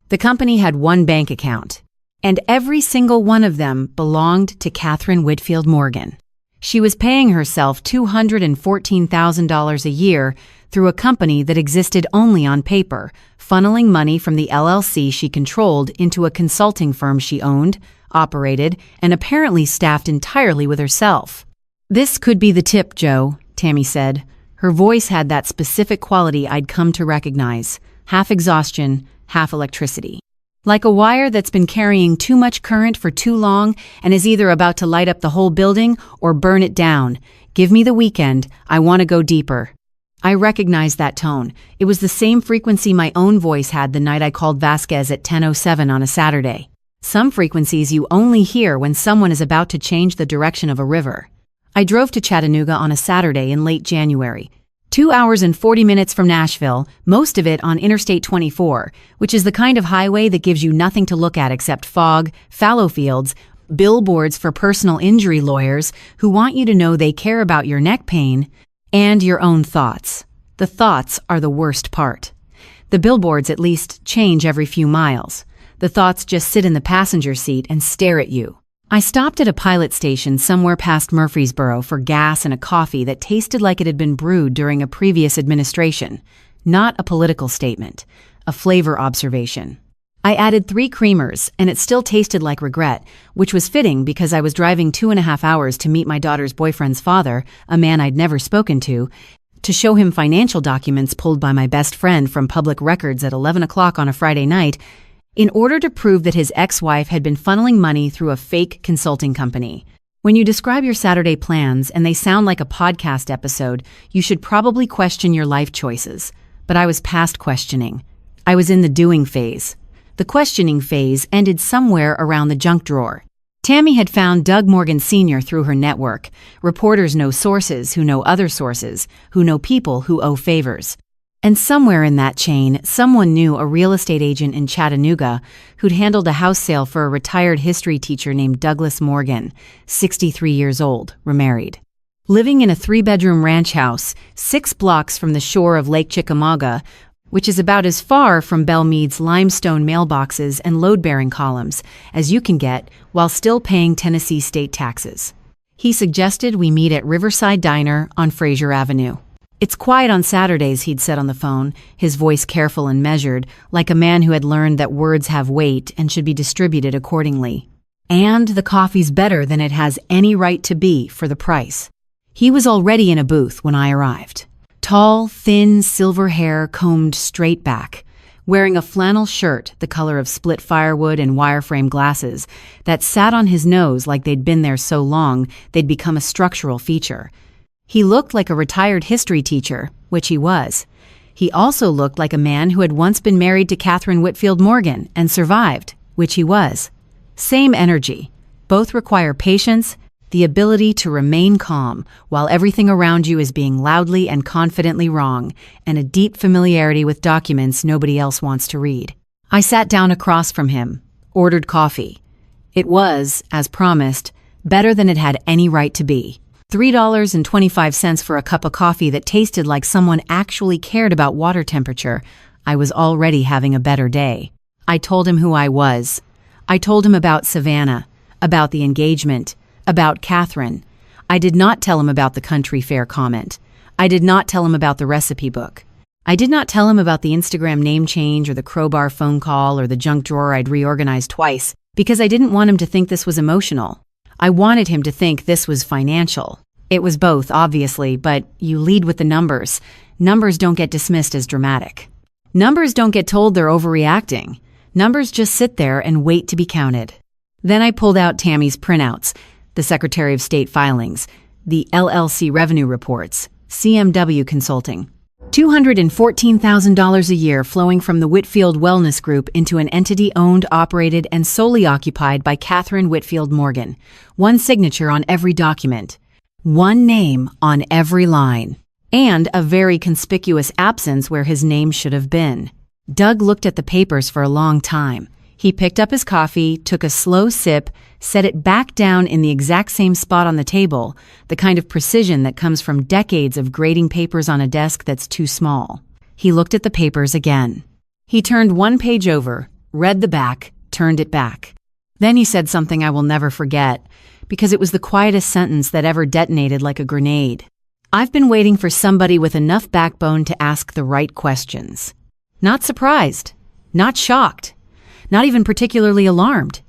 The company had 1 bank account. And every single one of them belonged to Catherine Whitfield Morgan. She was paying herself $214,000 a year through a company that existed only on paper, funneling money from the LLC she controlled into a consulting firm she owned, operated, and apparently staffed entirely with herself. "This could be the tip, Joe," Tammy said. Her voice had that specific quality I'd come to recognize, half exhaustion, half electricity. Like a wire that's been carrying too much current for too long and is either about to light up the whole building or burn it down. "Give me the weekend. I want to go deeper." I recognized that tone. It was the same frequency my own voice had the night I called Vasquez at 10:07 on a Saturday. Some frequencies you only hear when someone is about to change the direction of a river. I drove to Chattanooga on a Saturday in late January. 2 hours and 40 minutes from Nashville, most of it on Interstate 24, which is the kind of highway that gives you nothing to look at except fog, fallow fields, billboards for personal injury lawyers who want you to know they care about your neck pain, and your own thoughts. The thoughts are the worst part. The billboards at least change every few miles. The thoughts just sit in the passenger seat and stare at you. I stopped at a pilot station somewhere past Murfreesboro for gas and a coffee that tasted like it had been brewed during a previous administration. Not a political statement, a flavor observation. I added 3 creamers, and it still tasted like regret, which was fitting because I was driving 2.5 hours to meet my daughter's boyfriend's father, a man I'd never spoken to show him financial documents pulled by my best friend from public records at 11 o'clock on a Friday night, in order to prove that his ex-wife had been funneling money through a fake consulting company. When you describe your Saturday plans and they sound like a podcast episode, you should probably question your life choices. But I was past questioning. I was in the doing phase. The questioning phase ended somewhere around the junk drawer. Tammy had found Doug Morgan Sr. through her network. Reporters know sources who know other sources, who know people who owe favors. And somewhere in that chain, someone knew a real estate agent in Chattanooga who'd handled a house sale for a retired history teacher named Douglas Morgan, 63 years old, remarried. Living in a 3-bedroom ranch house, 6 blocks from the shore of Lake Chickamauga, which is about as far from Belmead's limestone mailboxes and load-bearing columns as you can get while still paying Tennessee state taxes. He suggested we meet at Riverside Diner on Fraser Avenue. "It's quiet on Saturdays," he'd said on the phone, his voice careful and measured, like a man who had learned that words have weight and should be distributed accordingly. "And the coffee's better than it has any right to be for the price." He was already in a booth when I arrived. Tall, thin, silver hair combed straight back, wearing a flannel shirt the color of split firewood and wireframe glasses that sat on his nose like they'd been there so long they'd become a structural feature. He looked like a retired history teacher, which he was. He also looked like a man who had once been married to Catherine Whitfield Morgan and survived, which he was. Same energy. Both require patience, the ability to remain calm while everything around you is being loudly and confidently wrong, and a deep familiarity with documents nobody else wants to read. I sat down across from him, ordered coffee. It was, as promised, better than it had any right to be. $3.25 for a cup of coffee that tasted like someone actually cared about water temperature. I was already having a better day. I told him who I was. I told him about Savannah, about the engagement, about Catherine. I did not tell him about the country fair comment. I did not tell him about the recipe book. I did not tell him about the Instagram name change or the crowbar phone call or the junk drawer I'd reorganized twice, because I didn't want him to think this was emotional. I wanted him to think this was financial. It was both, obviously, but you lead with the numbers. Numbers don't get dismissed as dramatic. Numbers don't get told they're overreacting. Numbers just sit there and wait to be counted. Then I pulled out Tammy's printouts, the Secretary of State filings, the LLC revenue reports, CMW consulting. $214,000 a year flowing from the Whitfield Wellness Group into an entity owned, operated, and solely occupied by Catherine Whitfield Morgan. One signature on every document. One name on every line. And a very conspicuous absence where his name should have been. Doug looked at the papers for a long time. He picked up his coffee, took a slow sip, set it back down in the exact same spot on the table, the kind of precision that comes from decades of grading papers on a desk that's too small. He looked at the papers again. He turned one page over, read the back, turned it back. Then he said something I will never forget, because it was the quietest sentence that ever detonated like a grenade. I've been waiting for somebody with enough backbone to ask the right questions. Not surprised, not shocked, not even particularly alarmed.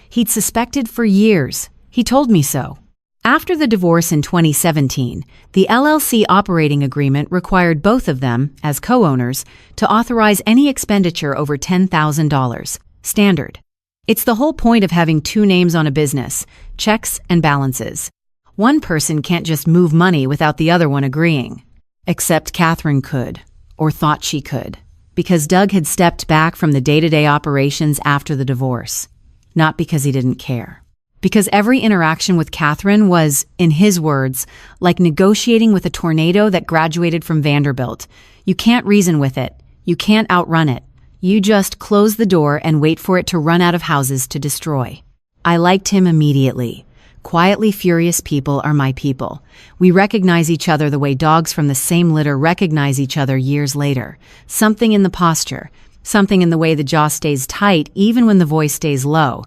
He'd suspected for years. He told me so. After the divorce in 2017, the LLC operating agreement required both of them, as co-owners, to authorize any expenditure over $10,000. Standard. It's the whole point of having two names on a business, checks and balances. One person can't just move money without the other one agreeing. Except Catherine could, or thought she could, because Doug had stepped back from the day-to-day operations after the divorce. Not because he didn't care. Because every interaction with Catherine was, in his words, like negotiating with a tornado that graduated from Vanderbilt. You can't reason with it. You can't outrun it. You just close the door and wait for it to run out of houses to destroy. I liked him immediately. Quietly furious people are my people. We recognize each other the way dogs from the same litter recognize each other years later. Something in the posture, something in the way the jaw stays tight even when the voice stays low.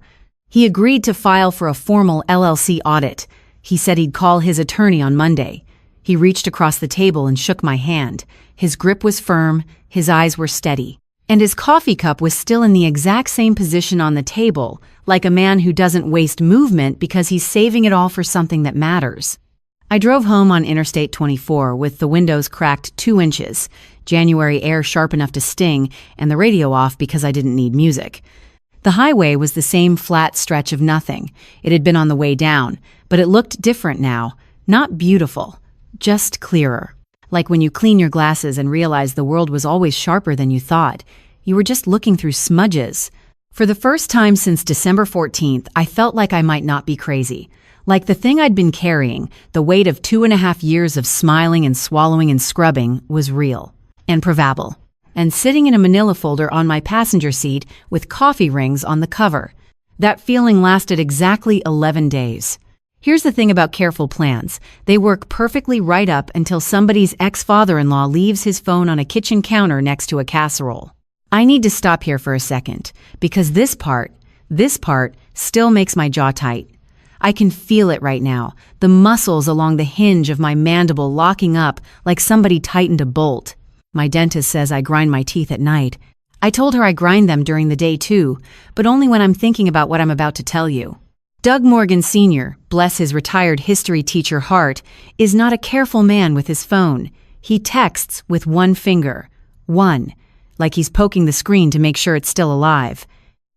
He agreed to file for a formal LLC audit. He said he'd call his attorney on Monday. He reached across the table and shook my hand. His grip was firm, his eyes were steady. And his coffee cup was still in the exact same position on the table, like a man who doesn't waste movement because he's saving it all for something that matters. I drove home on Interstate 24 with the windows cracked 2 inches, January air sharp enough to sting, and the radio off because I didn't need music. The highway was the same flat stretch of nothing. It had been on the way down, but it looked different now. Not beautiful, just clearer. Like when you clean your glasses and realize the world was always sharper than you thought. You were just looking through smudges. For the first time since December 14th, I felt like I might not be crazy. Like the thing I'd been carrying, the weight of 2.5 years of smiling and swallowing and scrubbing, was real and probable. And sitting in a manila folder on my passenger seat with coffee rings on the cover. That feeling lasted exactly 11 days. Here's the thing about careful plans. They work perfectly right up until somebody's ex-father-in-law leaves his phone on a kitchen counter next to a casserole. I need to stop here for a second, because this part still makes my jaw tight. I can feel it right now, the muscles along the hinge of my mandible locking up like somebody tightened a bolt. My dentist says I grind my teeth at night. I told her I grind them during the day too, but only when I'm thinking about what I'm about to tell you. Doug Morgan Sr., bless his retired history teacher heart, is not a careful man with his phone. He texts with one finger. One. Like he's poking the screen to make sure it's still alive.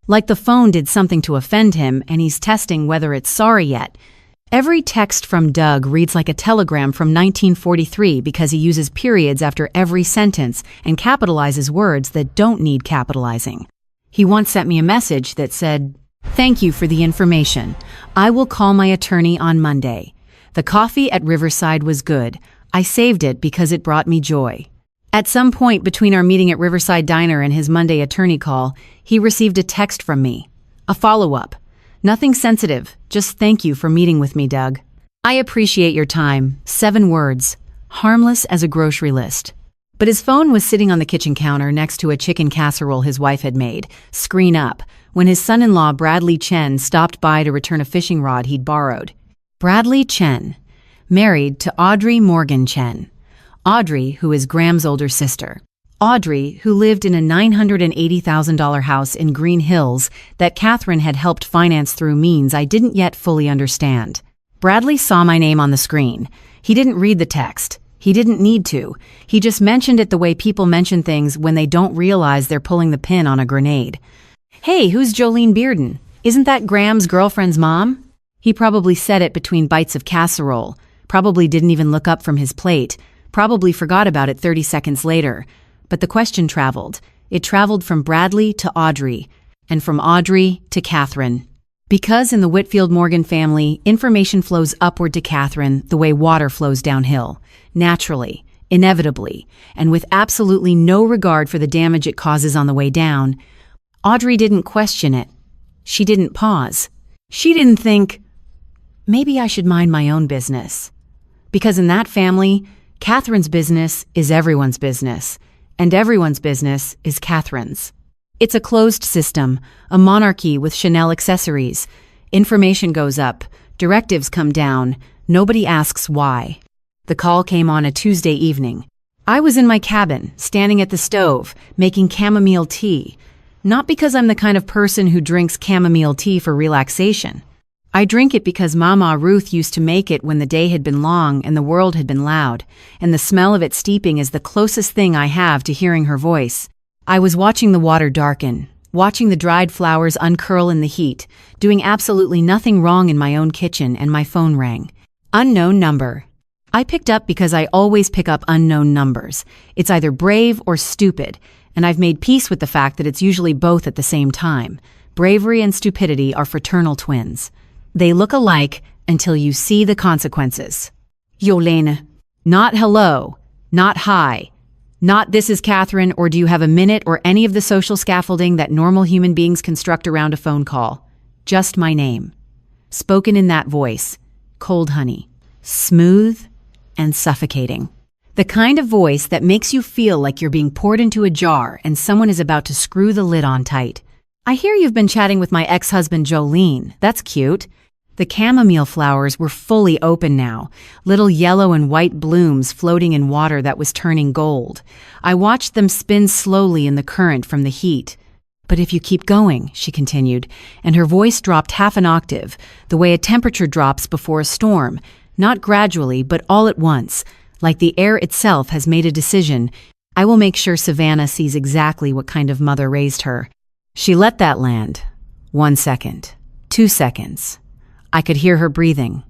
Like the phone did something to offend him and he's testing whether it's sorry yet. Every text from Doug reads like a telegram from 1943 because he uses periods after every sentence and capitalizes words that don't need capitalizing. He once sent me a message that said, "Thank you for the information. I will call my attorney on Monday. The coffee at Riverside was good. I saved it because it brought me joy." At some point between our meeting at Riverside Diner and his Monday attorney call, he received a text from me. A follow-up. Nothing sensitive, just thank you for meeting with me, Doug. I appreciate your time. 7 words. Harmless as a grocery list. But his phone was sitting on the kitchen counter next to a chicken casserole his wife had made, screen up, when his son-in-law Bradley Chen stopped by to return a fishing rod he'd borrowed. Bradley Chen, married to Audrey Morgan Chen. Audrey, who is Graham's older sister. Audrey, who lived in a $980,000 house in Green Hills that Catherine had helped finance through means I didn't yet fully understand. Bradley saw my name on the screen. He didn't read the text. He didn't need to. He just mentioned it the way people mention things when they don't realize they're pulling the pin on a grenade. "Hey, who's Jolene Bearden? Isn't that Graham's girlfriend's mom?" He probably said it between bites of casserole, probably didn't even look up from his plate, probably forgot about it 30 seconds later. But the question traveled. It traveled from Bradley to Audrey, and from Audrey to Catherine. Because in the Whitfield Morgan family, information flows upward to Catherine the way water flows downhill, naturally, inevitably, and with absolutely no regard for the damage it causes on the way down. Audrey didn't question it. She didn't pause. She didn't think, maybe I should mind my own business. Because in that family, Catherine's business is everyone's business. And everyone's business is Catherine's. It's a closed system, a monarchy with Chanel accessories. Information goes up, directives come down, nobody asks why. The call came on a Tuesday evening. I was in my cabin, standing at the stove, making chamomile tea. Not because I'm the kind of person who drinks chamomile tea for relaxation. I drink it because Mama Ruth used to make it when the day had been long and the world had been loud, and the smell of it steeping is the closest thing I have to hearing her voice. I was watching the water darken, watching the dried flowers uncurl in the heat, doing absolutely nothing wrong in my own kitchen, and my phone rang. Unknown number. I picked up because I always pick up unknown numbers. It's either brave or stupid, and I've made peace with the fact that it's usually both at the same time. Bravery and stupidity are fraternal twins. They look alike until you see the consequences. Jolene. Not hello, not hi, not this is Catherine, or do you have a minute, or any of the social scaffolding that normal human beings construct around a phone call. Just my name. Spoken in that voice. Cold honey. Smooth and suffocating. The kind of voice that makes you feel like you're being poured into a jar and someone is about to screw the lid on tight. I hear you've been chatting with my ex-husband Jolene. That's cute. The chamomile flowers were fully open now, little yellow and white blooms floating in water that was turning gold. I watched them spin slowly in the current from the heat. But if you keep going, she continued, and her voice dropped half an octave, the way a temperature drops before a storm, not gradually, but all at once, like the air itself has made a decision. I will make sure Savannah sees exactly what kind of mother raised her. She let that land. 1 second. 2 seconds. I could hear her breathing.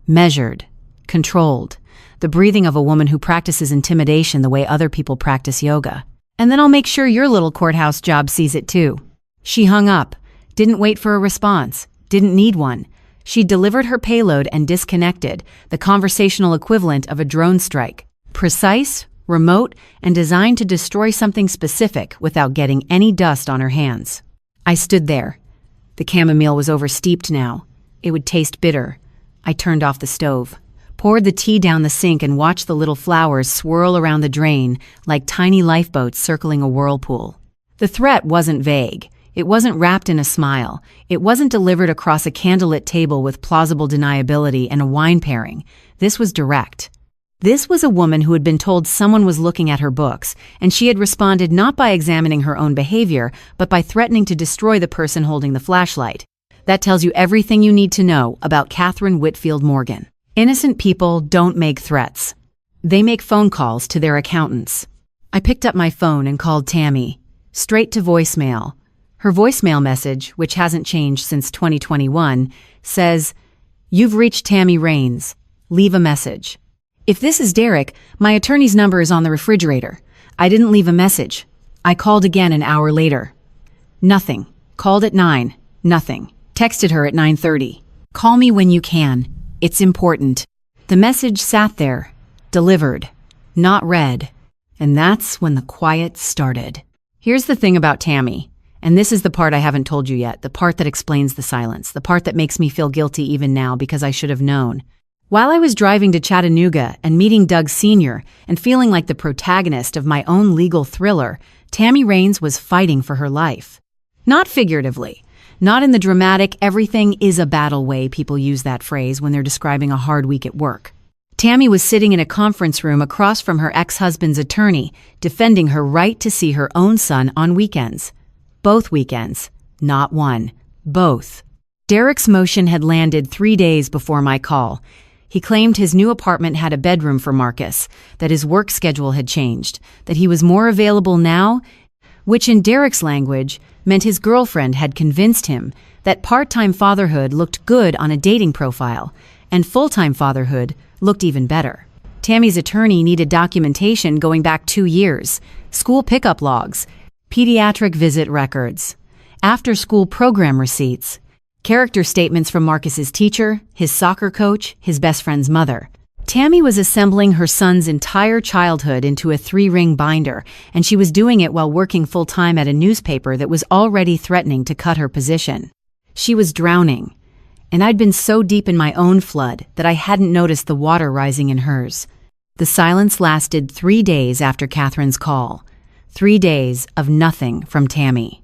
Measured. Controlled. The breathing of a woman who practices intimidation the way other people practice yoga. And then I'll make sure your little courthouse job sees it too. She hung up. Didn't wait for a response. Didn't need one. She delivered her payload and disconnected, the conversational equivalent of a drone strike. Precise, remote, and designed to destroy something specific without getting any dust on her hands. I stood there. The chamomile was oversteeped now. It would taste bitter. I turned off the stove, poured the tea down the sink, and watched the little flowers swirl around the drain like tiny lifeboats circling a whirlpool. The threat wasn't vague. It wasn't wrapped in a smile. It wasn't delivered across a candlelit table with plausible deniability and a wine pairing. This was direct. This was a woman who had been told someone was looking at her books, and she had responded not by examining her own behavior, but by threatening to destroy the person holding the flashlight. That tells you everything you need to know about Catherine Whitfield Morgan. Innocent people don't make threats. They make phone calls to their accountants. I picked up my phone and called Tammy, straight to voicemail. Her voicemail message, which hasn't changed since 2021, says, "You've reached Tammy Raines. Leave a message." If this is Derek, my attorney's number is on the refrigerator. I didn't leave a message. I called again an hour later. Nothing. Called at 9. Nothing. Texted her at 9:30. Call me when you can. It's important. The message sat there, delivered, not read. And that's when the quiet started. Here's the thing about Tammy, and this is the part I haven't told you yet, the part that explains the silence, the part that makes me feel guilty even now because I should have known. While I was driving to Chattanooga and meeting Doug Sr. and feeling like the protagonist of my own legal thriller, Tammy Raines was fighting for her life. Not figuratively. Not in the dramatic, everything is a battle way people use that phrase when they're describing a hard week at work. Tammy was sitting in a conference room across from her ex-husband's attorney, defending her right to see her own son on weekends. Both weekends. Not one. Both. Derek's motion had landed 3 days before my call. He claimed his new apartment had a bedroom for Marcus, that his work schedule had changed, that he was more available now, which in Derek's language meant his girlfriend had convinced him that part-time fatherhood looked good on a dating profile, and full-time fatherhood looked even better. Tammy's attorney needed documentation going back 2 years, school pickup logs, pediatric visit records, after-school program receipts, character statements from Marcus's teacher, his soccer coach, his best friend's mother. Tammy was assembling her son's entire childhood into a 3-ring binder, and she was doing it while working full-time at a newspaper that was already threatening to cut her position. She was drowning, and I'd been so deep in my own flood that I hadn't noticed the water rising in hers. The silence lasted 3 days after Catherine's call. 3 days of nothing from Tammy.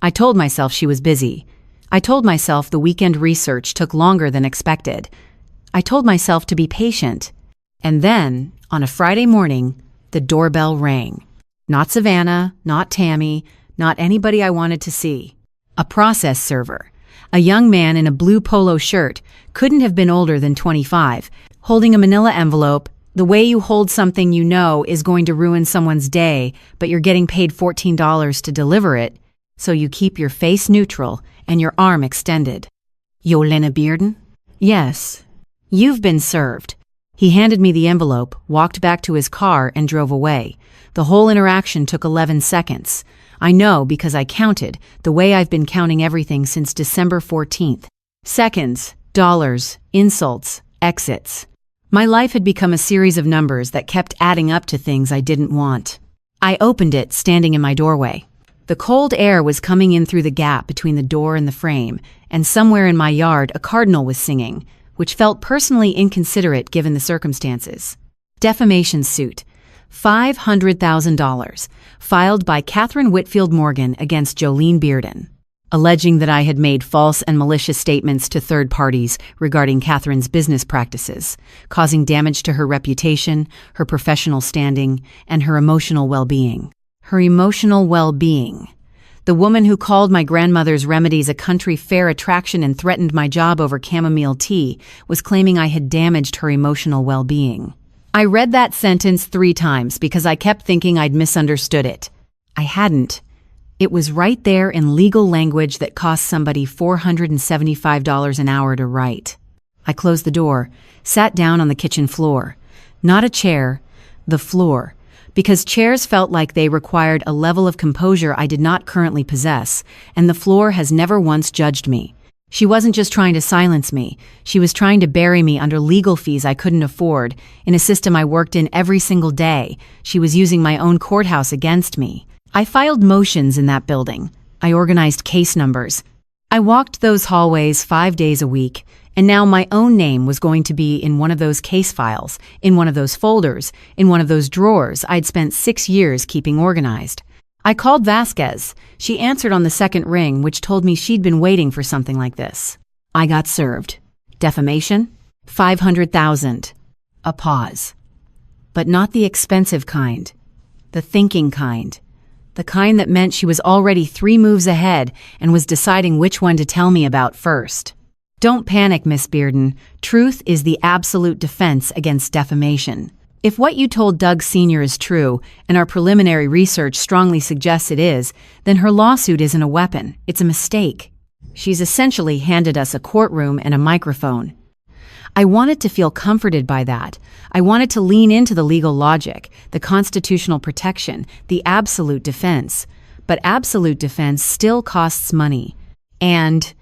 I told myself she was busy. I told myself the weekend research took longer than expected. I told myself to be patient. And then, on a Friday morning, the doorbell rang. Not Savannah, not Tammy, not anybody I wanted to see. A process server. A young man in a blue polo shirt, couldn't have been older than 25, holding a manila envelope. The way you hold something you know is going to ruin someone's day, but you're getting paid $14 to deliver it, so you keep your face neutral and your arm extended. Jolene Bearden? Yes. You've been served. He handed me the envelope, walked back to his car, and drove away. The whole interaction took 11 seconds. I know because I counted, the way I've been counting everything since December 14th. Seconds, dollars, insults, exits. My life had become a series of numbers that kept adding up to things I didn't want. I opened it, standing in my doorway. The cold air was coming in through the gap between the door and the frame, and somewhere in my yard a cardinal was singing, which felt personally inconsiderate given the circumstances. Defamation suit. $500,000, filed by Catherine Whitfield Morgan against Jolene Bearden, alleging that I had made false and malicious statements to third parties regarding Catherine's business practices, causing damage to her reputation, her professional standing, and her emotional well-being. Her emotional well-being. The woman who called my grandmother's remedies a country fair attraction and threatened my job over chamomile tea was claiming I had damaged her emotional well-being. I read that sentence 3 times because I kept thinking I'd misunderstood it. I hadn't. It was right there in legal language that cost somebody $475 an hour to write. I closed the door, sat down on the kitchen floor. Not a chair, the floor. Because chairs felt like they required a level of composure I did not currently possess, and the floor has never once judged me. She wasn't just trying to silence me, she was trying to bury me under legal fees I couldn't afford, in a system I worked in every single day. She was using my own courthouse against me. I filed motions in that building. I organized case numbers. I walked those hallways 5 days a week, and now my own name was going to be in one of those case files, in one of those folders, in one of those drawers I'd spent 6 years keeping organized. I called Vasquez. She answered on the second ring, which told me she'd been waiting for something like this. I got served. Defamation? $500,000. A pause. But not the expensive kind. The thinking kind. The kind that meant she was already 3 moves ahead and was deciding which one to tell me about first. Don't panic, Miss Bearden. Truth is the absolute defense against defamation. If what you told Doug Sr. is true, and our preliminary research strongly suggests it is, then her lawsuit isn't a weapon, it's a mistake. She's essentially handed us a courtroom and a microphone. I wanted to feel comforted by that. I wanted to lean into the legal logic, the constitutional protection, the absolute defense. But absolute defense still costs money. And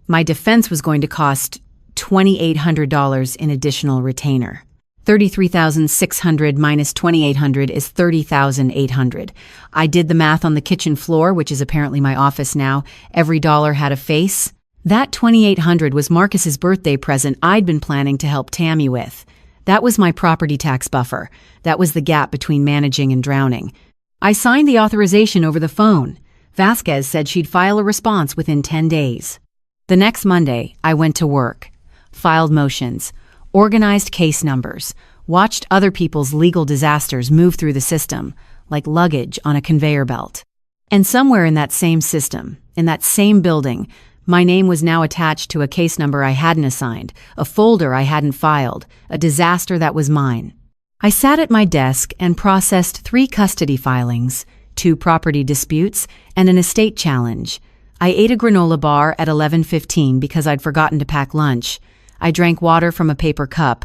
my defense was going to cost $2,800 in additional retainer. $33,600 minus $2,800 is $30,800. I did the math on the kitchen floor, which is apparently my office now. Every dollar had a face. That $2,800 was Marcus's birthday present I'd been planning to help Tammy with. That was my property tax buffer. That was the gap between managing and drowning. I signed the authorization over the phone. Vasquez said she'd file a response within 10 days. The next Monday, I went to work, filed motions, organized case numbers, watched other people's legal disasters move through the system, like luggage on a conveyor belt. And somewhere in that same system, in that same building, my name was now attached to a case number I hadn't assigned, a folder I hadn't filed, a disaster that was mine. I sat at my desk and processed 3 custody filings, 2 property disputes, and an estate challenge. I ate a granola bar at 11:15 because I'd forgotten to pack lunch. I drank water from a paper cup.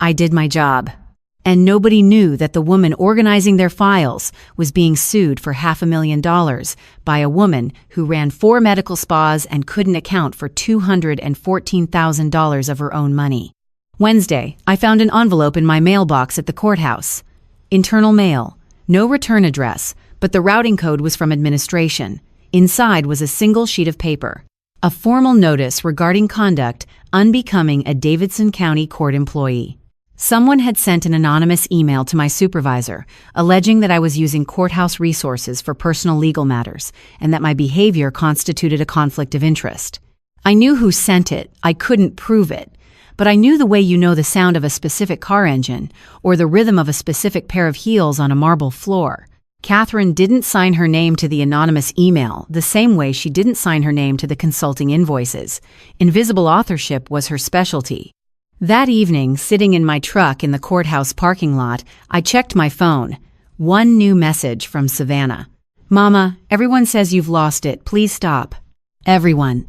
I did my job. And nobody knew that the woman organizing their files was being sued for $500,000 by a woman who ran 4 medical spas and couldn't account for $214,000 of her own money. Wednesday, I found an envelope in my mailbox at the courthouse. Internal mail. No return address, but the routing code was from administration. Inside was a single sheet of paper. A formal notice regarding conduct unbecoming a Davidson County court employee. Someone had sent an anonymous email to my supervisor, alleging that I was using courthouse resources for personal legal matters and that my behavior constituted a conflict of interest. I knew who sent it. I couldn't prove it. But I knew the way you know the sound of a specific car engine or the rhythm of a specific pair of heels on a marble floor. Catherine didn't sign her name to the anonymous email the same way she didn't sign her name to the consulting invoices. Invisible authorship was her specialty. That evening, sitting in my truck in the courthouse parking lot, I checked my phone. One new message from Savannah. "Mama, everyone says you've lost it. Please stop." Everyone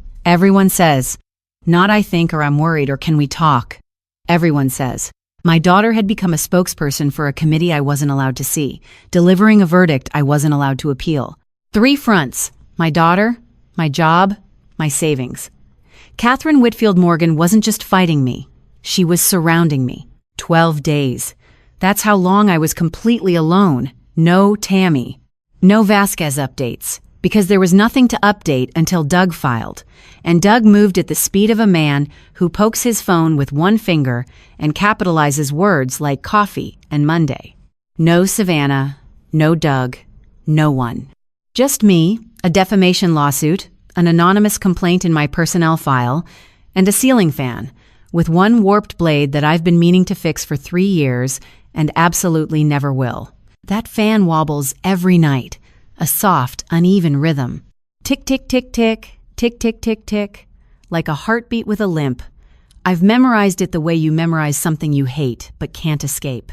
says. Not I think or I'm worried or can we talk. Everyone says. My daughter had become a spokesperson for a committee I wasn't allowed to see, delivering a verdict I wasn't allowed to appeal. 3 fronts: my daughter, my job, my savings. Catherine Whitfield Morgan wasn't just fighting me. She was surrounding me. 12 days. That's how long I was completely alone. No Tammy. No Vasquez updates, because there was nothing to update until Doug filed. And Doug moved at the speed of a man who pokes his phone with one finger and capitalizes words like coffee and Monday. No Savannah, no Doug, no one. Just me, a defamation lawsuit, an anonymous complaint in my personnel file, and a ceiling fan, with one warped blade that I've been meaning to fix for 3 years and absolutely never will. That fan wobbles every night, a soft, uneven rhythm. Tick, tick, tick, tick, tick, tick, tick, tick, like a heartbeat with a limp. I've memorized it the way you memorize something you hate but can't escape.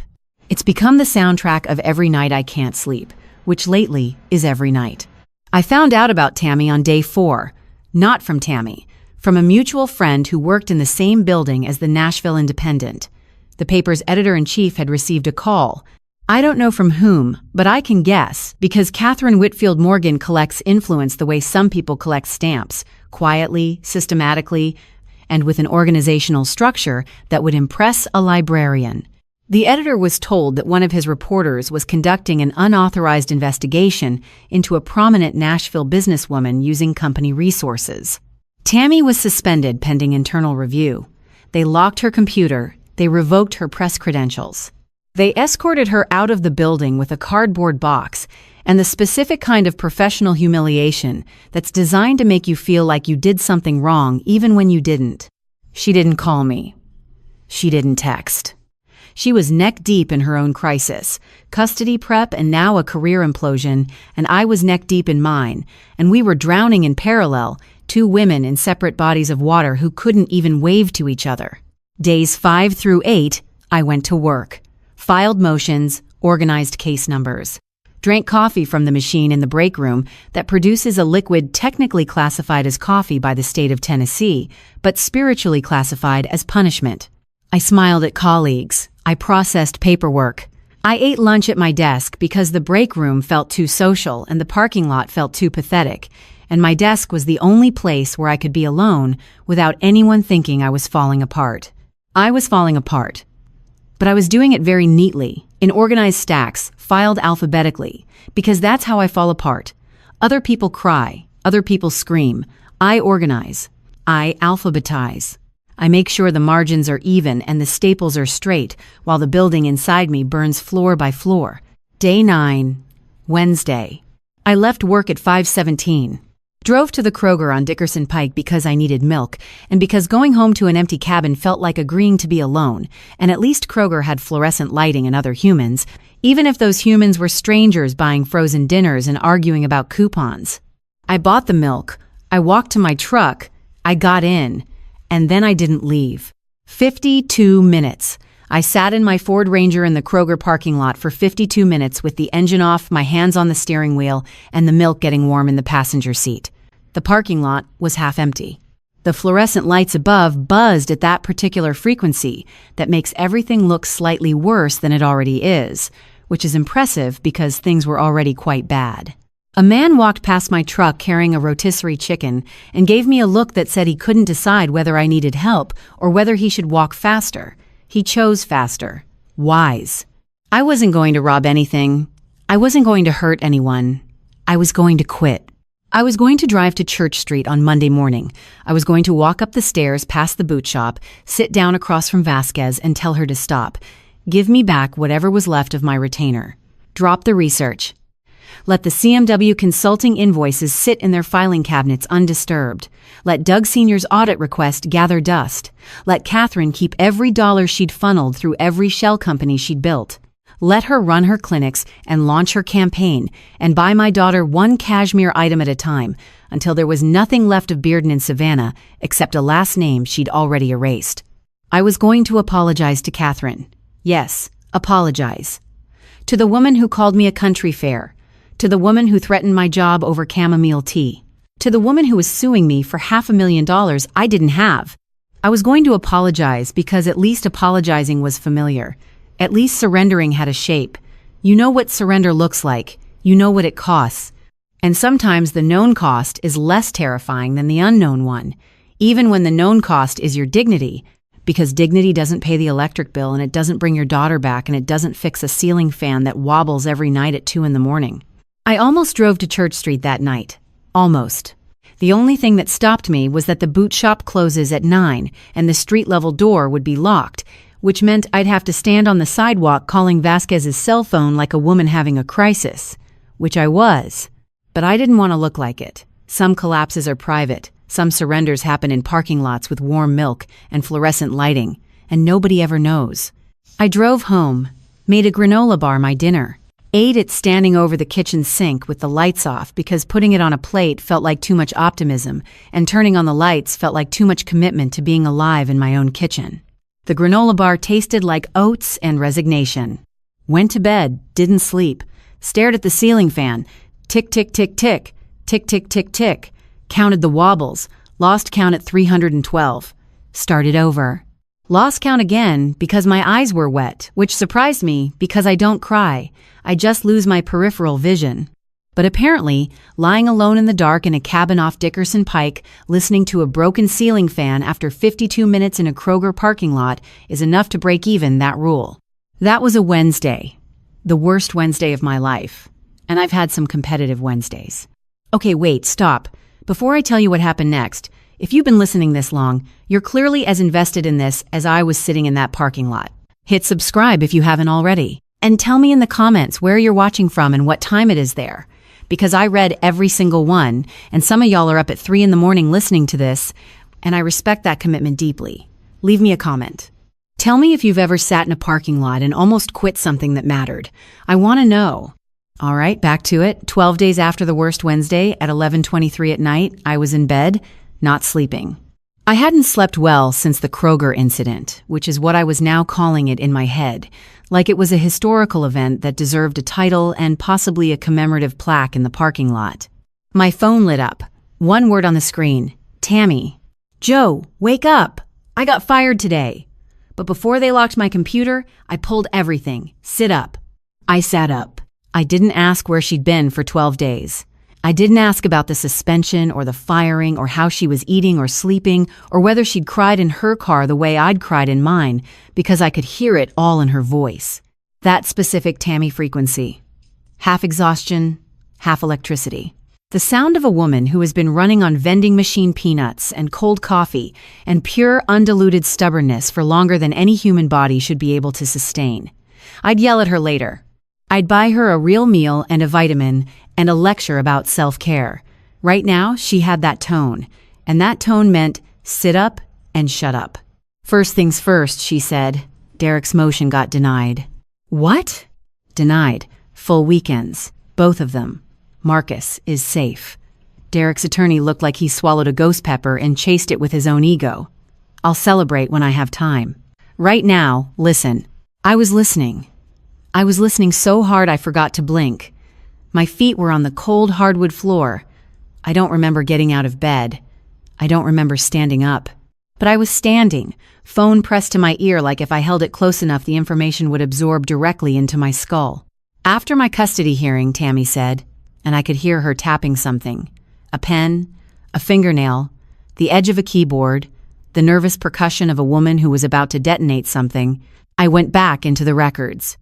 It's become the soundtrack of every night I can't sleep, which lately is every night. I found out about Tammy on day 4, not from Tammy, from a mutual friend who worked in the same building as the Nashville Independent. The paper's editor-in-chief had received a call. I don't know from whom, but I can guess, because Catherine Whitfield Morgan collects influence the way some people collect stamps, quietly, systematically, and with an organizational structure that would impress a librarian. The editor was told that one of his reporters was conducting an unauthorized investigation into a prominent Nashville businesswoman using company resources. Tammy was suspended pending internal review. They locked her computer. They revoked her press credentials. They escorted her out of the building with a cardboard box and the specific kind of professional humiliation that's designed to make you feel like you did something wrong even when you didn't. She didn't call me. She didn't text. She was neck deep in her own crisis, custody prep and now a career implosion, and I was neck deep in mine, and we were drowning in parallel, 2 women in separate bodies of water who couldn't even wave to each other. Days 5 through 8, I went to work, filed motions, organized case numbers, drank coffee from the machine in the break room that produces a liquid technically classified as coffee by the state of Tennessee, but spiritually classified as punishment. I smiled at colleagues. I processed paperwork. I ate lunch at my desk because the break room felt too social and the parking lot felt too pathetic, and my desk was the only place where I could be alone without anyone thinking I was falling apart. I was falling apart. But I was doing it very neatly, in organized stacks, filed alphabetically, because that's how I fall apart. Other people cry. Other people scream. I organize. I alphabetize. I make sure the margins are even and the staples are straight while the building inside me burns floor by floor. Day 9, Wednesday. I left work at 5:17. Drove to the Kroger on Dickerson Pike because I needed milk, and because going home to an empty cabin felt like agreeing to be alone, and at least Kroger had fluorescent lighting and other humans, even if those humans were strangers buying frozen dinners and arguing about coupons. I bought the milk, I walked to my truck, I got in, and then I didn't leave. 52 minutes. I sat in my Ford Ranger in the Kroger parking lot for 52 minutes with the engine off, my hands on the steering wheel, and the milk getting warm in the passenger seat. The parking lot was half empty. The fluorescent lights above buzzed at that particular frequency that makes everything look slightly worse than it already is, which is impressive because things were already quite bad. A man walked past my truck carrying a rotisserie chicken and gave me a look that said he couldn't decide whether I needed help or whether he should walk faster. He chose faster. Wise. I wasn't going to rob anything. I wasn't going to hurt anyone. I was going to quit. I was going to drive to Church Street on Monday morning. I was going to walk up the stairs past the boot shop, sit down across from Vasquez and tell her to stop. Give me back whatever was left of my retainer. Drop the research. Let the CMW consulting invoices sit in their filing cabinets undisturbed. Let Doug Sr.'s audit request gather dust. Let Catherine keep every dollar she'd funneled through every shell company she'd built. Let her run her clinics and launch her campaign and buy my daughter one cashmere item at a time until there was nothing left of Bearden and Savannah except a last name she'd already erased. I was going to apologize to Catherine. Yes, apologize. To the woman who called me a country fair. To the woman who threatened my job over chamomile tea. To the woman who was suing me for $500,000 I didn't have. I was going to apologize because at least apologizing was familiar. At least surrendering had a shape. You know what surrender looks like. You know what it costs. And sometimes the known cost is less terrifying than the unknown one, even when the known cost is your dignity, because dignity doesn't pay the electric bill and it doesn't bring your daughter back and it doesn't fix a ceiling fan that wobbles every night at 2 a.m. I almost drove to Church Street that night. Almost. The only thing that stopped me was that the boot shop closes at 9 and the street-level door would be locked, which meant I'd have to stand on the sidewalk calling Vasquez's cell phone like a woman having a crisis, which I was. But I didn't want to look like it. Some collapses are private. Some surrenders happen in parking lots with warm milk and fluorescent lighting, and nobody ever knows. I drove home, made a granola bar my dinner, ate it standing over the kitchen sink with the lights off because putting it on a plate felt like too much optimism, and turning on the lights felt like too much commitment to being alive in my own kitchen. The granola bar tasted like oats and resignation. Went to bed, didn't sleep, stared at the ceiling fan, tick, tick, tick, tick, tick, tick, tick, tick, counted the wobbles, lost count at 312. Started over. Lost count again because my eyes were wet, which surprised me because I don't cry. I just lose my peripheral vision. But apparently, lying alone in the dark in a cabin off Dickerson Pike, listening to a broken ceiling fan after 52 minutes in a Kroger parking lot is enough to break even that rule. That was a Wednesday. The worst Wednesday of my life. And I've had some competitive Wednesdays. Okay, wait, stop. Before I tell you what happened next, if you've been listening this long, you're clearly as invested in this as I was sitting in that parking lot. Hit subscribe if you haven't already. And tell me in the comments where you're watching from and what time it is there. Because I read every single one, and some of y'all are up at 3 a.m. listening to this, and I respect that commitment deeply. Leave me a comment. Tell me if you've ever sat in a parking lot and almost quit something that mattered. I want to know. All right, back to it. 12 days after the worst Wednesday at 11:23 at night, I was in bed, not sleeping. I hadn't slept well since the Kroger incident, which is what I was now calling it in my head, like it was a historical event that deserved a title and possibly a commemorative plaque in the parking lot. My phone lit up. One word on the screen. Tammy. Joe, wake up. I got fired today. But before they locked my computer, I pulled everything. Sit up. I sat up. I didn't ask where she'd been for 12 days. I didn't ask about the suspension or the firing or how she was eating or sleeping or whether she'd cried in her car the way I'd cried in mine because I could hear it all in her voice. That specific Tammy frequency. Half exhaustion, half electricity. The sound of a woman who has been running on vending machine peanuts and cold coffee and pure undiluted stubbornness for longer than any human body should be able to sustain. I'd yell at her later. I'd buy her a real meal and a vitamin and a lecture about self-care. Right now, she had that tone, and that tone meant sit up and shut up. First things first, she said. Derek's motion got denied. What? Denied. Full weekends. Both of them. Marcus is safe. Derek's attorney looked like he swallowed a ghost pepper and chased it with his own ego. I'll celebrate when I have time. Right now, listen. I was listening. I was listening so hard I forgot to blink. My feet were on the cold hardwood floor. I don't remember getting out of bed. I don't remember standing up. But I was standing, phone pressed to my ear like if I held it close enough the information would absorb directly into my skull. After my custody hearing, Tammy said, and I could hear her tapping something. A pen, a fingernail, the edge of a keyboard, the nervous percussion of a woman who was about to detonate something. I went back into the records.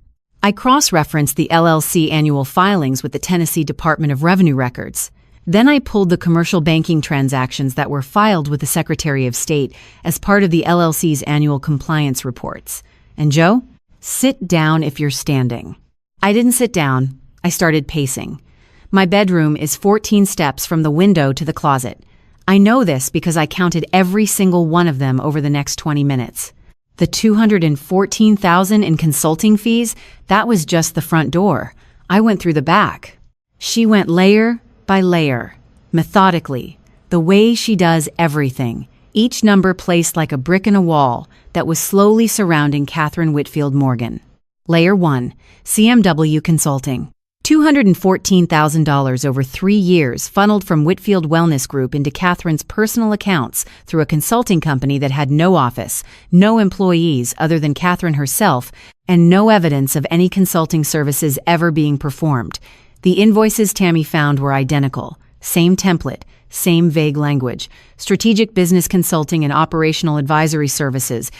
I cross-referenced the LLC annual filings with the Tennessee Department of Revenue records. Then I pulled the commercial banking transactions that were filed with the Secretary of State as part of the LLC's annual compliance reports. And Joe, sit down if you're standing. I didn't sit down. I started pacing. My bedroom is 14 steps from the window to the closet. I know this because I counted every single one of them over the next 20 minutes. The $214,000 in consulting fees, that was just the front door. I went through the back. She went layer by layer, methodically, the way she does everything, each number placed like a brick in a wall that was slowly surrounding Catherine Whitfield Morgan. Layer 1, CMW Consulting. $214,000 over 3 years funneled from Whitfield Wellness Group into Catherine's personal accounts through a consulting company that had no office, no employees other than Catherine herself, and no evidence of any consulting services ever being performed. The invoices Tammy found were identical. Same template, same vague language. Strategic business consulting and operational advisory services.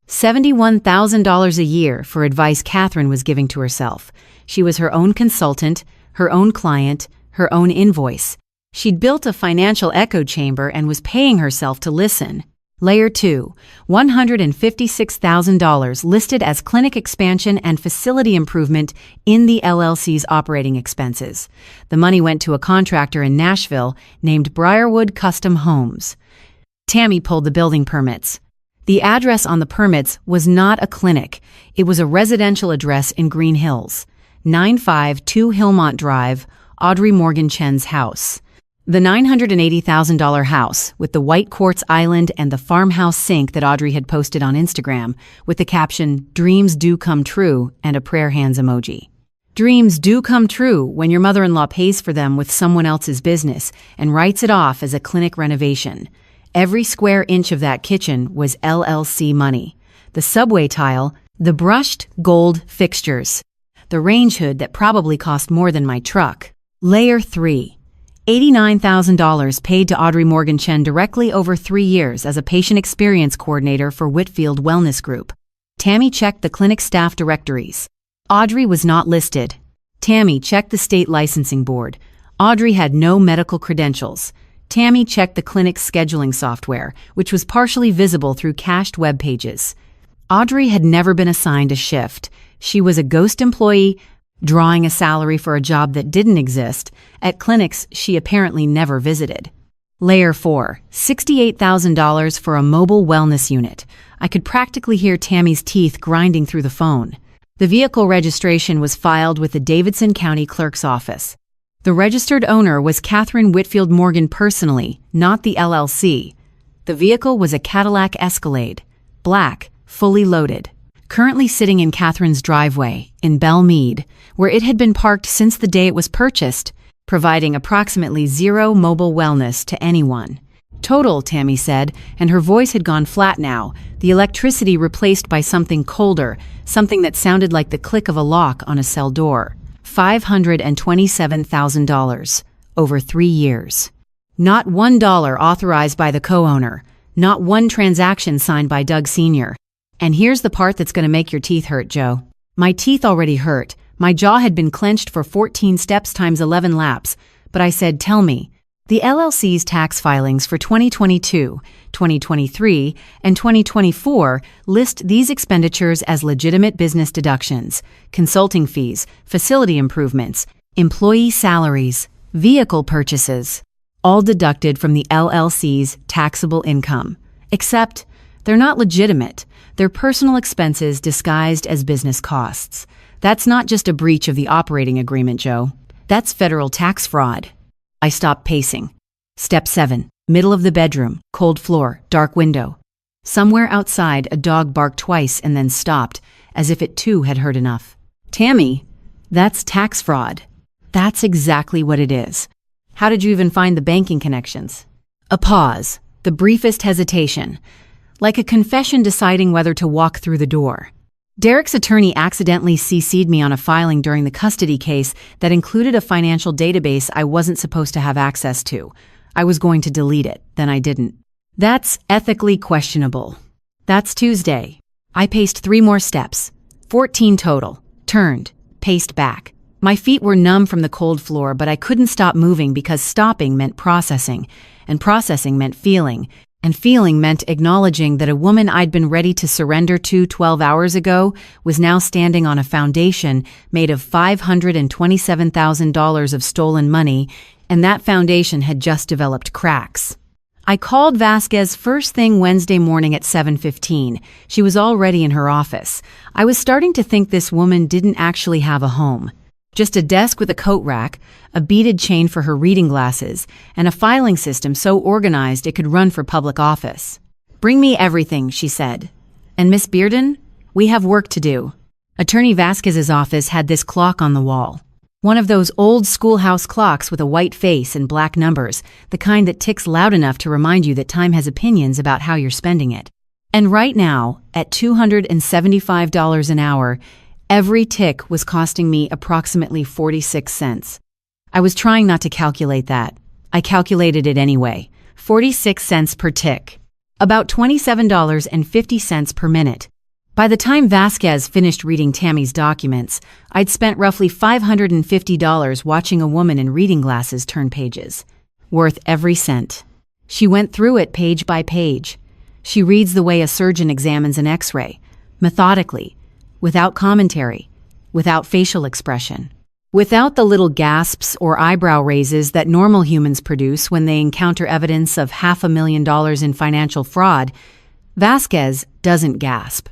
$71,000 a year for advice Catherine was giving to herself. She was her own consultant, her own client, her own invoice. She'd built a financial echo chamber and was paying herself to listen. Layer 2, $156,000 listed as clinic expansion and facility improvement in the LLC's operating expenses. The money went to a contractor in Nashville named Briarwood Custom Homes. Tammy pulled the building permits. The address on the permits was not a clinic. It was a residential address in Green Hills. 952 Hillmont Drive, Audrey Morgan Chen's house. The $980,000 house with the white quartz island and the farmhouse sink that Audrey had posted on Instagram with the caption, "Dreams do come true," and a prayer hands emoji. Dreams do come true when your mother-in-law pays for them with someone else's business and writes it off as a clinic renovation. Every square inch of that kitchen was LLC money. The subway tile, the brushed gold fixtures, the range hood that probably cost more than my truck. Layer 3, $89,000 paid to Audrey Morgan Chen directly over 3 years as a patient experience coordinator for Whitfield Wellness Group. Tammy checked the clinic staff directories. Audrey was not listed. Tammy checked the state licensing board. Audrey had no medical credentials. Tammy checked the clinic's scheduling software, which was partially visible through cached web pages. Audrey had never been assigned a shift. She was a ghost employee, drawing a salary for a job that didn't exist, at clinics she apparently never visited. Layer 4, $68,000 for a mobile wellness unit. I could practically hear Tammy's teeth grinding through the phone. The vehicle registration was filed with the Davidson County Clerk's office. The registered owner was Catherine Whitfield Morgan personally, not the LLC. The vehicle was a Cadillac Escalade, black, fully loaded, currently sitting in Catherine's driveway in Belle Meade, where it had been parked since the day it was purchased, providing approximately zero mobile wellness to anyone. Total, Tammy said, and her voice had gone flat now, the electricity replaced by something colder, something that sounded like the click of a lock on a cell door. $527,000 over 3 years. Not $1 authorized by the co-owner, not one transaction signed by Doug Sr. And here's the part that's going to make your teeth hurt, Joe. My teeth already hurt. My jaw had been clenched for 14 steps times 11 laps, but I said, tell me. The LLC's tax filings for 2022, 2023, and 2024 list these expenditures as legitimate business deductions, consulting fees, facility improvements, employee salaries, vehicle purchases, all deducted from the LLC's taxable income. Except, they're not legitimate. They're personal expenses disguised as business costs. That's not just a breach of the operating agreement, Joe. That's federal tax fraud. I stopped pacing. Step 7. Middle of the bedroom, cold floor, dark window. Somewhere outside, a dog barked twice and then stopped, as if it too had heard enough. Tammy, that's tax fraud. That's exactly what it is. How did you even find the banking connections? A pause, the briefest hesitation, like a confession deciding whether to walk through the door. Derek's attorney accidentally CC'd me on a filing during the custody case that included a financial database I wasn't supposed to have access to. I was going to delete it, then I didn't. That's ethically questionable. That's Tuesday. I paced 3 more steps. 14 total. Turned. Paced back. My feet were numb from the cold floor, but I couldn't stop moving because stopping meant processing, and processing meant feeling, and feeling meant acknowledging that a woman I'd been ready to surrender to 12 hours ago was now standing on a foundation made of $527,000 of stolen money, and that foundation had just developed cracks. I called Vasquez first thing Wednesday morning at 7:15. She was already in her office. I was starting to think this woman didn't actually have a home. Just a desk with a coat rack, a beaded chain for her reading glasses, and a filing system so organized it could run for public office. "Bring me everything," she said. "And Miss Bearden, we have work to do." Attorney Vasquez's office had this clock on the wall. One of those old schoolhouse clocks with a white face and black numbers, the kind that ticks loud enough to remind you that time has opinions about how you're spending it. And right now, at $275 an hour, every tick was costing me approximately 46 cents. I was trying not to calculate that. I calculated it anyway. 46 cents per tick. About $27.50 per minute. By the time Vasquez finished reading Tammy's documents, I'd spent roughly $550 watching a woman in reading glasses turn pages. Worth every cent. She went through it page by page. She reads the way a surgeon examines an X-ray, methodically, without commentary, without facial expression, without the little gasps or eyebrow raises that normal humans produce when they encounter evidence of $500,000 in financial fraud. Vasquez doesn't gasp.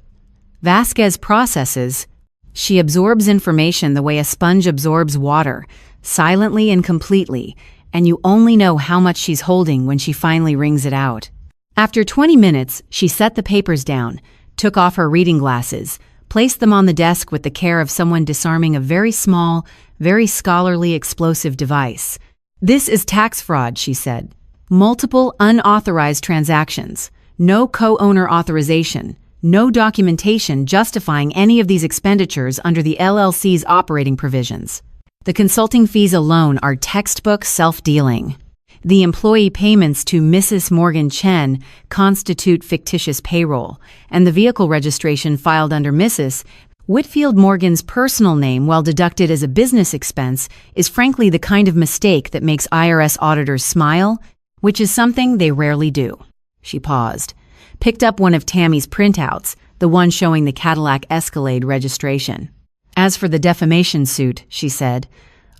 Vasquez processes. She absorbs information the way a sponge absorbs water, silently and completely, and you only know how much she's holding when she finally wrings it out. After 20 minutes, she set the papers down, took off her reading glasses, placed them on the desk with the care of someone disarming a very small, very scholarly explosive device. "This is tax fraud," she said. "Multiple unauthorized transactions. No co-owner authorization. No documentation justifying any of these expenditures under the LLC's operating provisions. The consulting fees alone are textbook self-dealing. The employee payments to Mrs. Morgan Chen constitute fictitious payroll, and the vehicle registration filed under Mrs. Whitfield Morgan's personal name, while deducted as a business expense, is frankly the kind of mistake that makes IRS auditors smile, which is something they rarely do." She paused, picked up one of Tammy's printouts, the one showing the Cadillac Escalade registration. "As for the defamation suit," she said,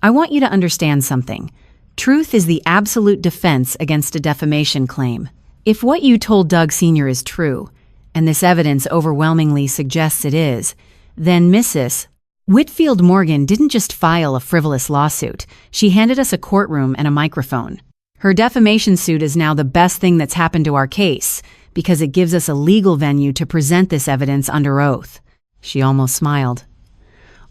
"I want you to understand something. Truth is the absolute defense against a defamation claim. If what you told Doug Sr. is true, and this evidence overwhelmingly suggests it is, then Mrs. Whitfield Morgan didn't just file a frivolous lawsuit. She handed us a courtroom and a microphone. Her defamation suit is now the best thing that's happened to our case, because it gives us a legal venue to present this evidence under oath." She almost smiled.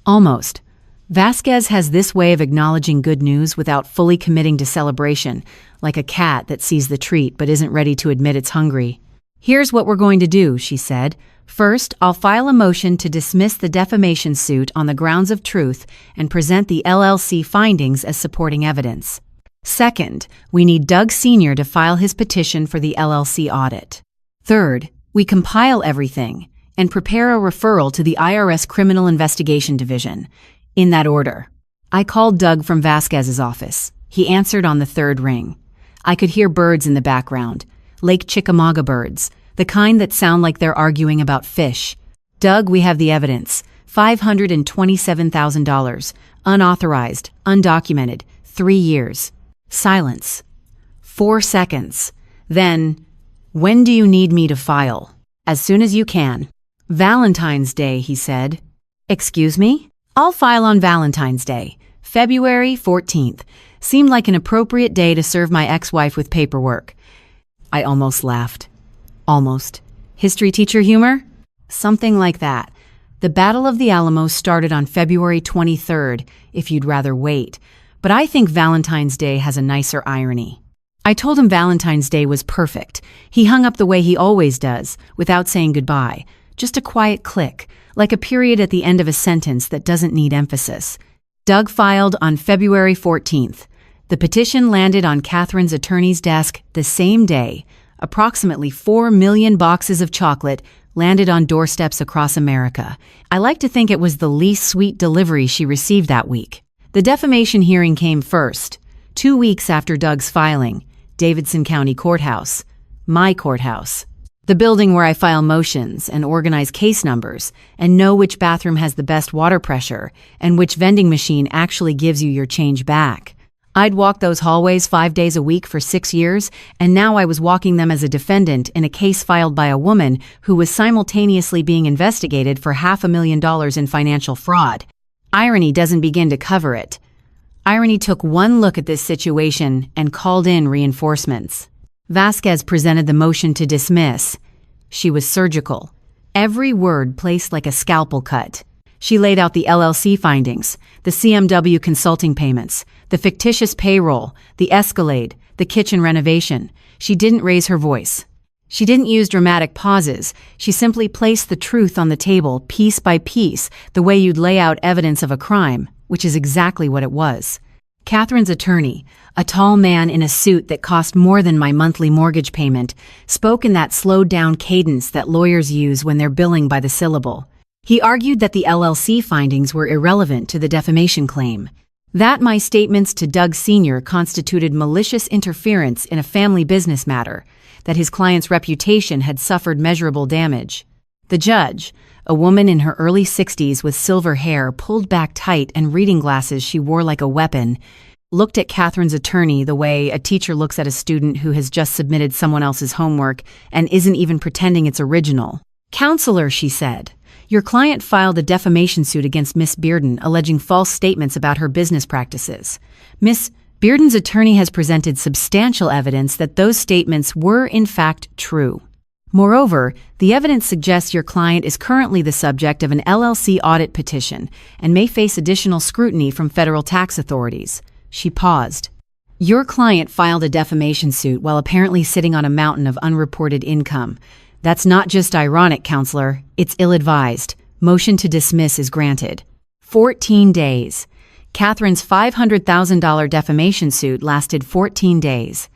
Almost. Vasquez has this way of acknowledging good news without fully committing to celebration, like a cat that sees the treat but isn't ready to admit it's hungry. "Here's what we're going to do," she said. "First, I'll file a motion to dismiss the defamation suit on the grounds of truth and present the LLC findings as supporting evidence. Second, we need Doug Sr. to file his petition for the LLC audit. Third, we compile everything and prepare a referral to the IRS Criminal Investigation Division. In that order." I called Doug from Vasquez's office. He answered on the third ring. I could hear birds in the background, Lake Chickamauga birds, the kind that sound like they're arguing about fish. "Doug, we have the evidence. $527,000. Unauthorized, undocumented, 3 years. Silence. 4 seconds. Then, "When do you need me to file?" "As soon as you can." "Valentine's Day," he said. "Excuse me?" "I'll file on Valentine's Day, February 14th. Seemed like an appropriate day to serve my ex-wife with paperwork." I almost laughed. Almost. History teacher humor? Something like that. The Battle of the Alamo started on February 23rd, if you'd rather wait. But I think Valentine's Day has a nicer irony. I told him Valentine's Day was perfect. He hung up the way he always does, without saying goodbye. Just a quiet click, like a period at the end of a sentence that doesn't need emphasis. Doug filed on February 14th. The petition landed on Catherine's attorney's desk the same day. Approximately 4 million boxes of chocolate landed on doorsteps across America. I like to think it was the least sweet delivery she received that week. The defamation hearing came first, 2 weeks after Doug's filing, Davidson County Courthouse, my courthouse. The building where I file motions and organize case numbers and know which bathroom has the best water pressure and which vending machine actually gives you your change back. I'd walked those hallways 5 days a week for 6 years, and now I was walking them as a defendant in a case filed by a woman who was simultaneously being investigated for $500,000 in financial fraud. Irony doesn't begin to cover it. Irony took one look at this situation and called in reinforcements. Vasquez presented the motion to dismiss. She was surgical, every word placed like a scalpel cut. She laid out the LLC findings, the CMW consulting payments, the fictitious payroll, the Escalade, the kitchen renovation. She didn't raise her voice. She didn't use dramatic pauses. She simply placed the truth on the table, piece by piece, the way you'd lay out evidence of a crime, which is exactly what it was. Catherine's attorney, a tall man in a suit that cost more than my monthly mortgage payment, spoke in that slowed-down cadence that lawyers use when they're billing by the syllable. He argued that the LLC findings were irrelevant to the defamation claim, that my statements to Doug Sr. constituted malicious interference in a family business matter, that his client's reputation had suffered measurable damage. The judge, a woman in her early 60s with silver hair pulled back tight and reading glasses she wore like a weapon, looked at Catherine's attorney the way a teacher looks at a student who has just submitted someone else's homework and isn't even pretending it's original. "Counselor," she said, "your client filed a defamation suit against Miss Bearden alleging false statements about her business practices. Miss Bearden's attorney has presented substantial evidence that those statements were in fact true. Moreover, the evidence suggests your client is currently the subject of an LLC audit petition and may face additional scrutiny from federal tax authorities." She paused. "Your client filed a defamation suit while apparently sitting on a mountain of unreported income. That's not just ironic, counselor. It's ill-advised. Motion to dismiss is granted." 14 days. Catherine's $500,000 defamation suit lasted 14 days.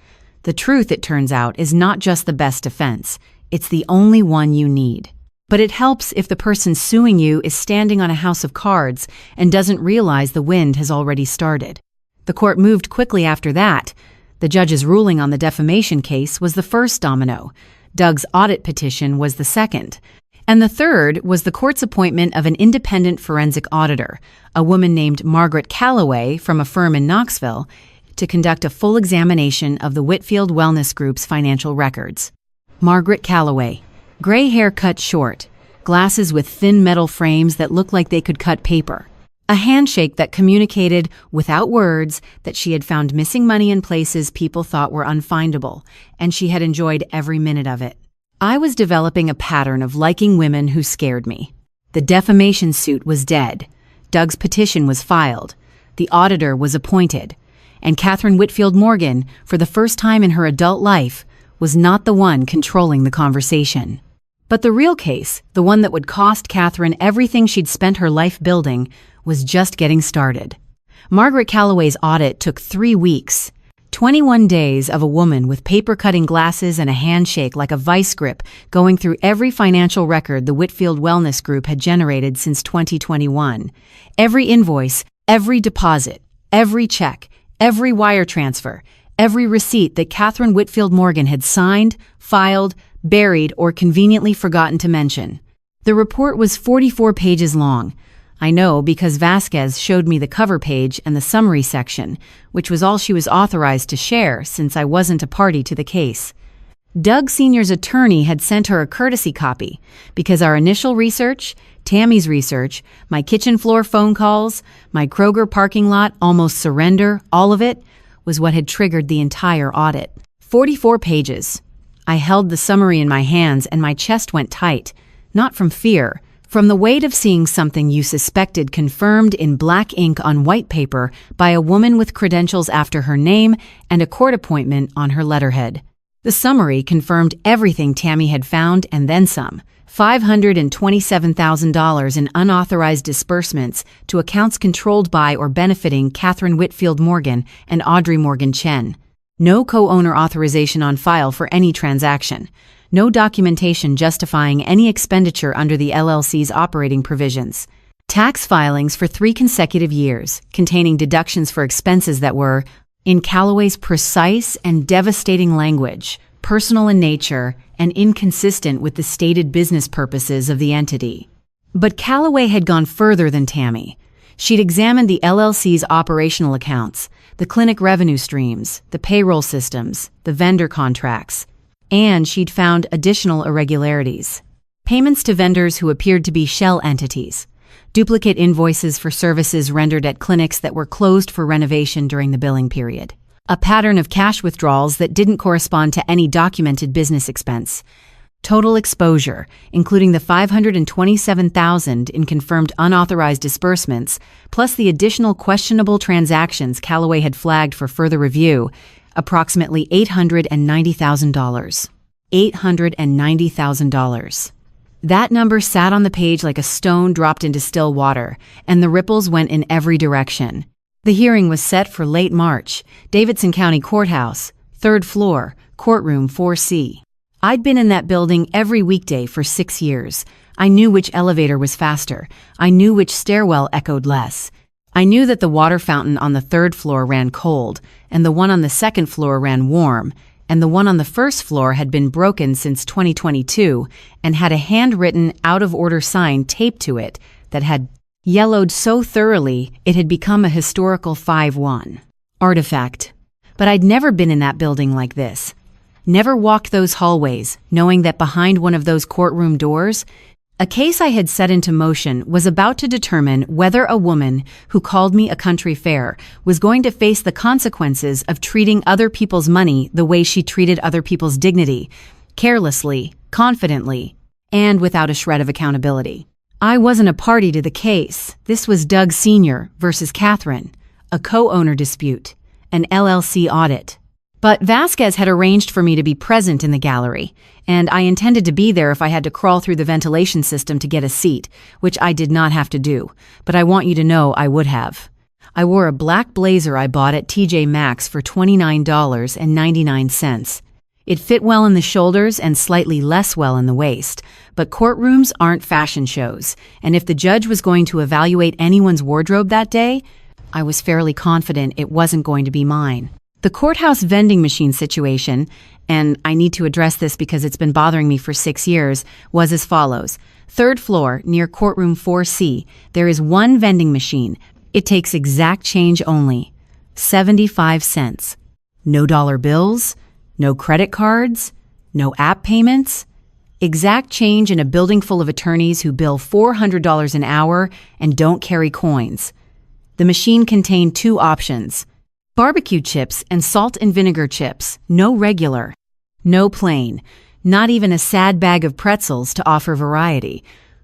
The truth, it turns out, is not just the best defense. It's the only one you need. But it helps if the person suing you is standing on a house of cards and doesn't realize the wind has already started. The court moved quickly after that. The judge's ruling on the defamation case was the first domino. Doug's audit petition was the second. And the third was the court's appointment of an independent forensic auditor, a woman named Margaret Calloway from a firm in Knoxville, to conduct a full examination of the Whitfield Wellness Group's financial records. Margaret Calloway, gray hair cut short, glasses with thin metal frames that looked like they could cut paper, a handshake that communicated, without words, that she had found missing money in places people thought were unfindable, and she had enjoyed every minute of it. I was developing a pattern of liking women who scared me. The defamation suit was dead. Doug's petition was filed. The auditor was appointed. And Catherine Whitfield Morgan, for the first time in her adult life, was not the one controlling the conversation. But the real case, the one that would cost Catherine everything she'd spent her life building, was just getting started. Margaret Calloway's audit took 3 weeks. 21 days of a woman with paper-cutting glasses and a handshake like a vice grip going through every financial record the Whitfield Wellness Group had generated since 2021. Every invoice, every deposit, every check, every wire transfer, every receipt that Catherine Whitfield Morgan had signed, filed, buried, or conveniently forgotten to mention. The report was 44 pages long. I know because Vasquez showed me the cover page and the summary section, which was all she was authorized to share since I wasn't a party to the case. Doug Sr.'s attorney had sent her a courtesy copy because our initial research, Tammy's research, my kitchen floor phone calls, my Kroger parking lot almost surrender, all of it, was what had triggered the entire audit. 44 pages. I held the summary in my hands and my chest went tight, not from fear, from the weight of seeing something you suspected confirmed in black ink on white paper by a woman with credentials after her name and a court appointment on her letterhead. The summary confirmed everything Tammy had found and then some. $527,000 in unauthorized disbursements to accounts controlled by or benefiting Catherine Whitfield Morgan and Audrey Morgan Chen. No co-owner authorization on file for any transaction. No documentation justifying any expenditure under the LLC's operating provisions. Tax filings for 3 consecutive years, containing deductions for expenses that were, in Calloway's precise and devastating language, personal in nature and inconsistent with the stated business purposes of the entity. But Calloway had gone further than Tammy. She'd examined the LLC's operational accounts, the clinic revenue streams, the payroll systems, the vendor contracts, and she'd found additional irregularities. Payments to vendors who appeared to be shell entities, duplicate invoices for services rendered at clinics that were closed for renovation during the billing period, a pattern of cash withdrawals that didn't correspond to any documented business expense, total exposure, including the $527,000 in confirmed unauthorized disbursements, plus the additional questionable transactions Calloway had flagged for further review, approximately $890,000. $890,000. That number sat on the page like a stone dropped into still water, and the ripples went in every direction. The hearing was set for late March, Davidson County Courthouse, 3rd floor, courtroom 4C. I'd been in that building every weekday for 6 years. I knew which elevator was faster. I knew which stairwell echoed less. I knew that the water fountain on the 3rd floor ran cold, and the one on the 2nd floor ran warm, and the one on the 1st floor had been broken since 2022 and had a handwritten out-of-order sign taped to it that had yellowed so thoroughly it had become a historical 5-1 artifact. But I'd never been in that building like this. Never walked those hallways, knowing that behind one of those courtroom doors, a case I had set into motion was about to determine whether a woman who called me a country fair was going to face the consequences of treating other people's money the way she treated other people's dignity, carelessly, confidently, and without a shred of accountability. I wasn't a party to the case. This was Doug Sr. versus Catherine, a co-owner dispute, an LLC audit. But Vasquez had arranged for me to be present in the gallery, and I intended to be there if I had to crawl through the ventilation system to get a seat, which I did not have to do, but I want you to know I would have. I wore a black blazer I bought at TJ Maxx for $29.99. It fit well in the shoulders and slightly less well in the waist, but courtrooms aren't fashion shows, and if the judge was going to evaluate anyone's wardrobe that day, I was fairly confident it wasn't going to be mine. The courthouse vending machine situation, and I need to address this because it's been bothering me for 6 years, was as follows. 3rd floor, near courtroom 4C, there is one vending machine. It takes exact change only. 75 cents. No dollar bills, no credit cards, no app payments. Exact change in a building full of attorneys who bill $400 an hour and don't carry coins. The machine contained 2 options. Barbecue chips and salt and vinegar chips, no regular, no plain, not even a sad bag of pretzels to offer variety.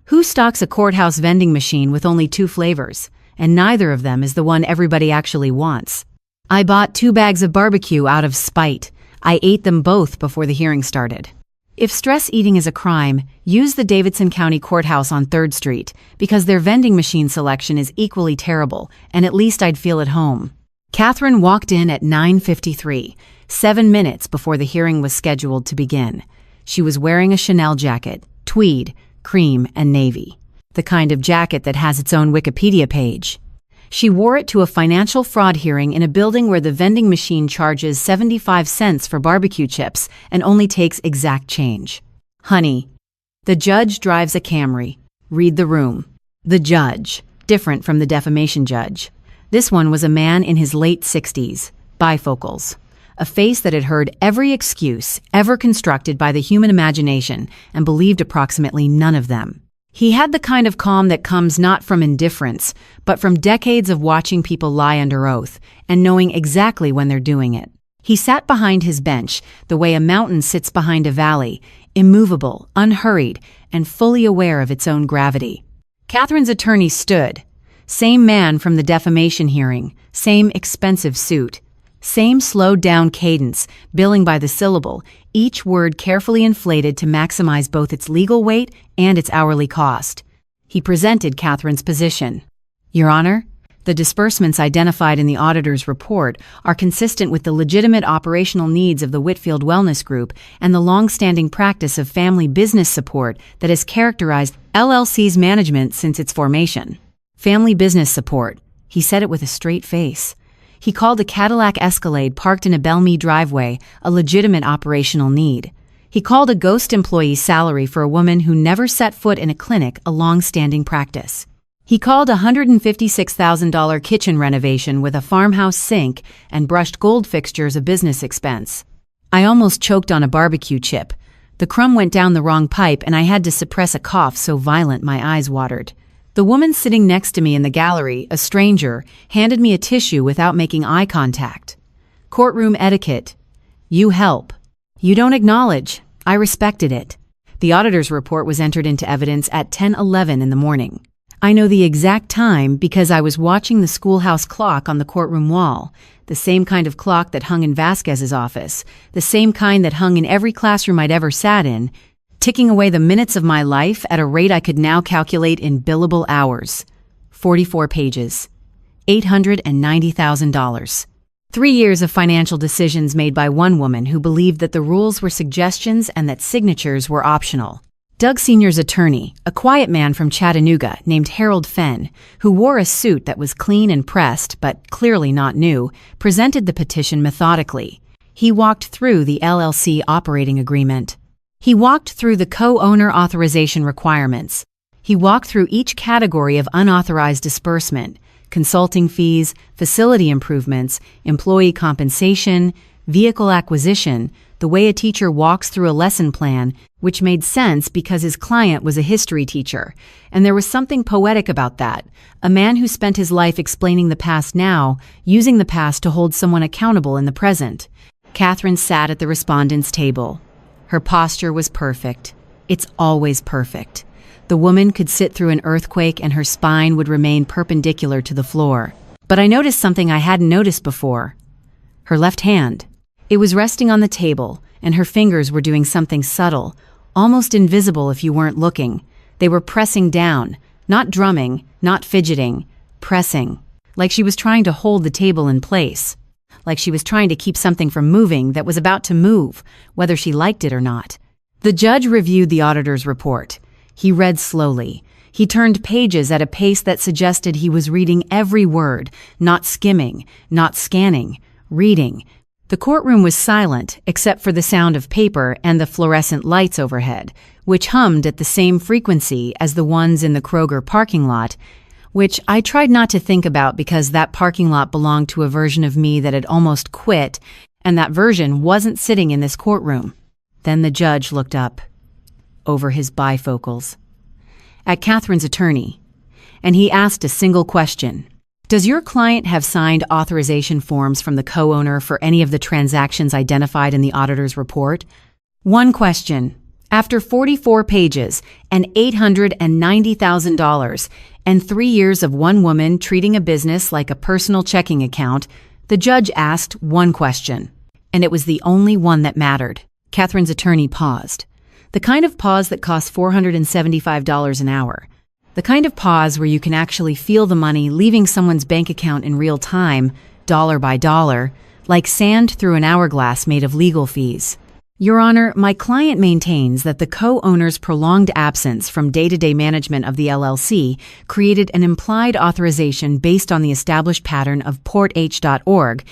Who stocks a courthouse vending machine with only 2 flavors? And neither of them is the one everybody actually wants. I bought 2 bags of barbecue out of spite. I ate them both before the hearing started. If stress eating is a crime, use the Davidson County Courthouse on 3rd Street, because their vending machine selection is equally terrible, and at least I'd feel at home. Catherine walked in at 9:53, 7 minutes before the hearing was scheduled to begin. She was wearing a Chanel jacket, tweed, cream, and navy, the kind of jacket that has its own Wikipedia page. She wore it to a financial fraud hearing in a building where the vending machine charges 75 cents for barbecue chips and only takes exact change. Honey, the judge drives a Camry. Read the room. The judge, different from the defamation judge. This one was a man in his late 60s, bifocals, a face that had heard every excuse ever constructed by the human imagination and believed approximately none of them. He had the kind of calm that comes not from indifference, but from decades of watching people lie under oath and knowing exactly when they're doing it. He sat behind his bench the way a mountain sits behind a valley, immovable, unhurried, and fully aware of its own gravity. Catherine's attorney stood. Same man from the defamation hearing, same expensive suit, same slowed-down cadence, billing by the syllable, each word carefully inflated to maximize both its legal weight and its hourly cost. He presented Catherine's position. Your Honor, the disbursements identified in the auditor's report are consistent with the legitimate operational needs of the Whitfield Wellness Group and the long-standing practice of family business support that has characterized LLC's management since its formation. Family business support. He said it with a straight face. He called a Cadillac Escalade parked in a Belme driveway a legitimate operational need. He called a ghost employee's salary for a woman who never set foot in a clinic a long-standing practice. He called a $156,000 kitchen renovation with a farmhouse sink and brushed gold fixtures a business expense. I almost choked on a barbecue chip. The crumb went down the wrong pipe and I had to suppress a cough so violent my eyes watered. The woman sitting next to me in the gallery, a stranger, handed me a tissue without making eye contact. Courtroom etiquette. You help. You don't acknowledge. I respected it. The auditor's report was entered into evidence at 10:11 in the morning. I know the exact time because I was watching the schoolhouse clock on the courtroom wall, the same kind of clock that hung in Vasquez's office, the same kind that hung in every classroom I'd ever sat in, ticking away the minutes of my life at a rate I could now calculate in billable hours. 44 pages. $890,000. 3 years of financial decisions made by one woman who believed that the rules were suggestions and that signatures were optional. Doug Sr.'s attorney, a quiet man from Chattanooga named Harold Fenn, who wore a suit that was clean and pressed but clearly not new, presented the petition methodically. He walked through the LLC operating agreement. He walked through the co-owner authorization requirements. He walked through each category of unauthorized disbursement: consulting fees, facility improvements, employee compensation, vehicle acquisition, the way a teacher walks through a lesson plan, which made sense because his client was a history teacher. And there was something poetic about that, a man who spent his life explaining the past now, using the past to hold someone accountable in the present. Catherine sat at the respondent's table. Her posture was perfect. It's always perfect. The woman could sit through an earthquake and her spine would remain perpendicular to the floor. But I noticed something I hadn't noticed before. Her left hand. It was resting on the table, and her fingers were doing something subtle, almost invisible if you weren't looking. They were pressing down, not drumming, not fidgeting, pressing, like she was trying to hold the table in place, like she was trying to keep something from moving that was about to move, whether she liked it or not. The judge reviewed the auditor's report. He read slowly. He turned pages at a pace that suggested he was reading every word, not skimming, not scanning, reading. The courtroom was silent except for the sound of paper and the fluorescent lights overhead, which hummed at the same frequency as the ones in the Kroger parking lot, which I tried not to think about because that parking lot belonged to a version of me that had almost quit, and that version wasn't sitting in this courtroom. Then the judge looked up, over his bifocals, at Catherine's attorney, and he asked a single question. Does your client have signed authorization forms from the co-owner for any of the transactions identified in the auditor's report? One question. After 44 pages and $890,000 and 3 years of one woman treating a business like a personal checking account, the judge asked one question, and it was the only one that mattered. Catherine's attorney paused. The kind of pause that costs $475 an hour. The kind of pause where you can actually feel the money leaving someone's bank account in real time, dollar by dollar, like sand through an hourglass made of legal fees. Your Honor, my client maintains that the co-owner's prolonged absence from day-to-day management of the LLC created an implied authorization based on the established pattern of porth.org.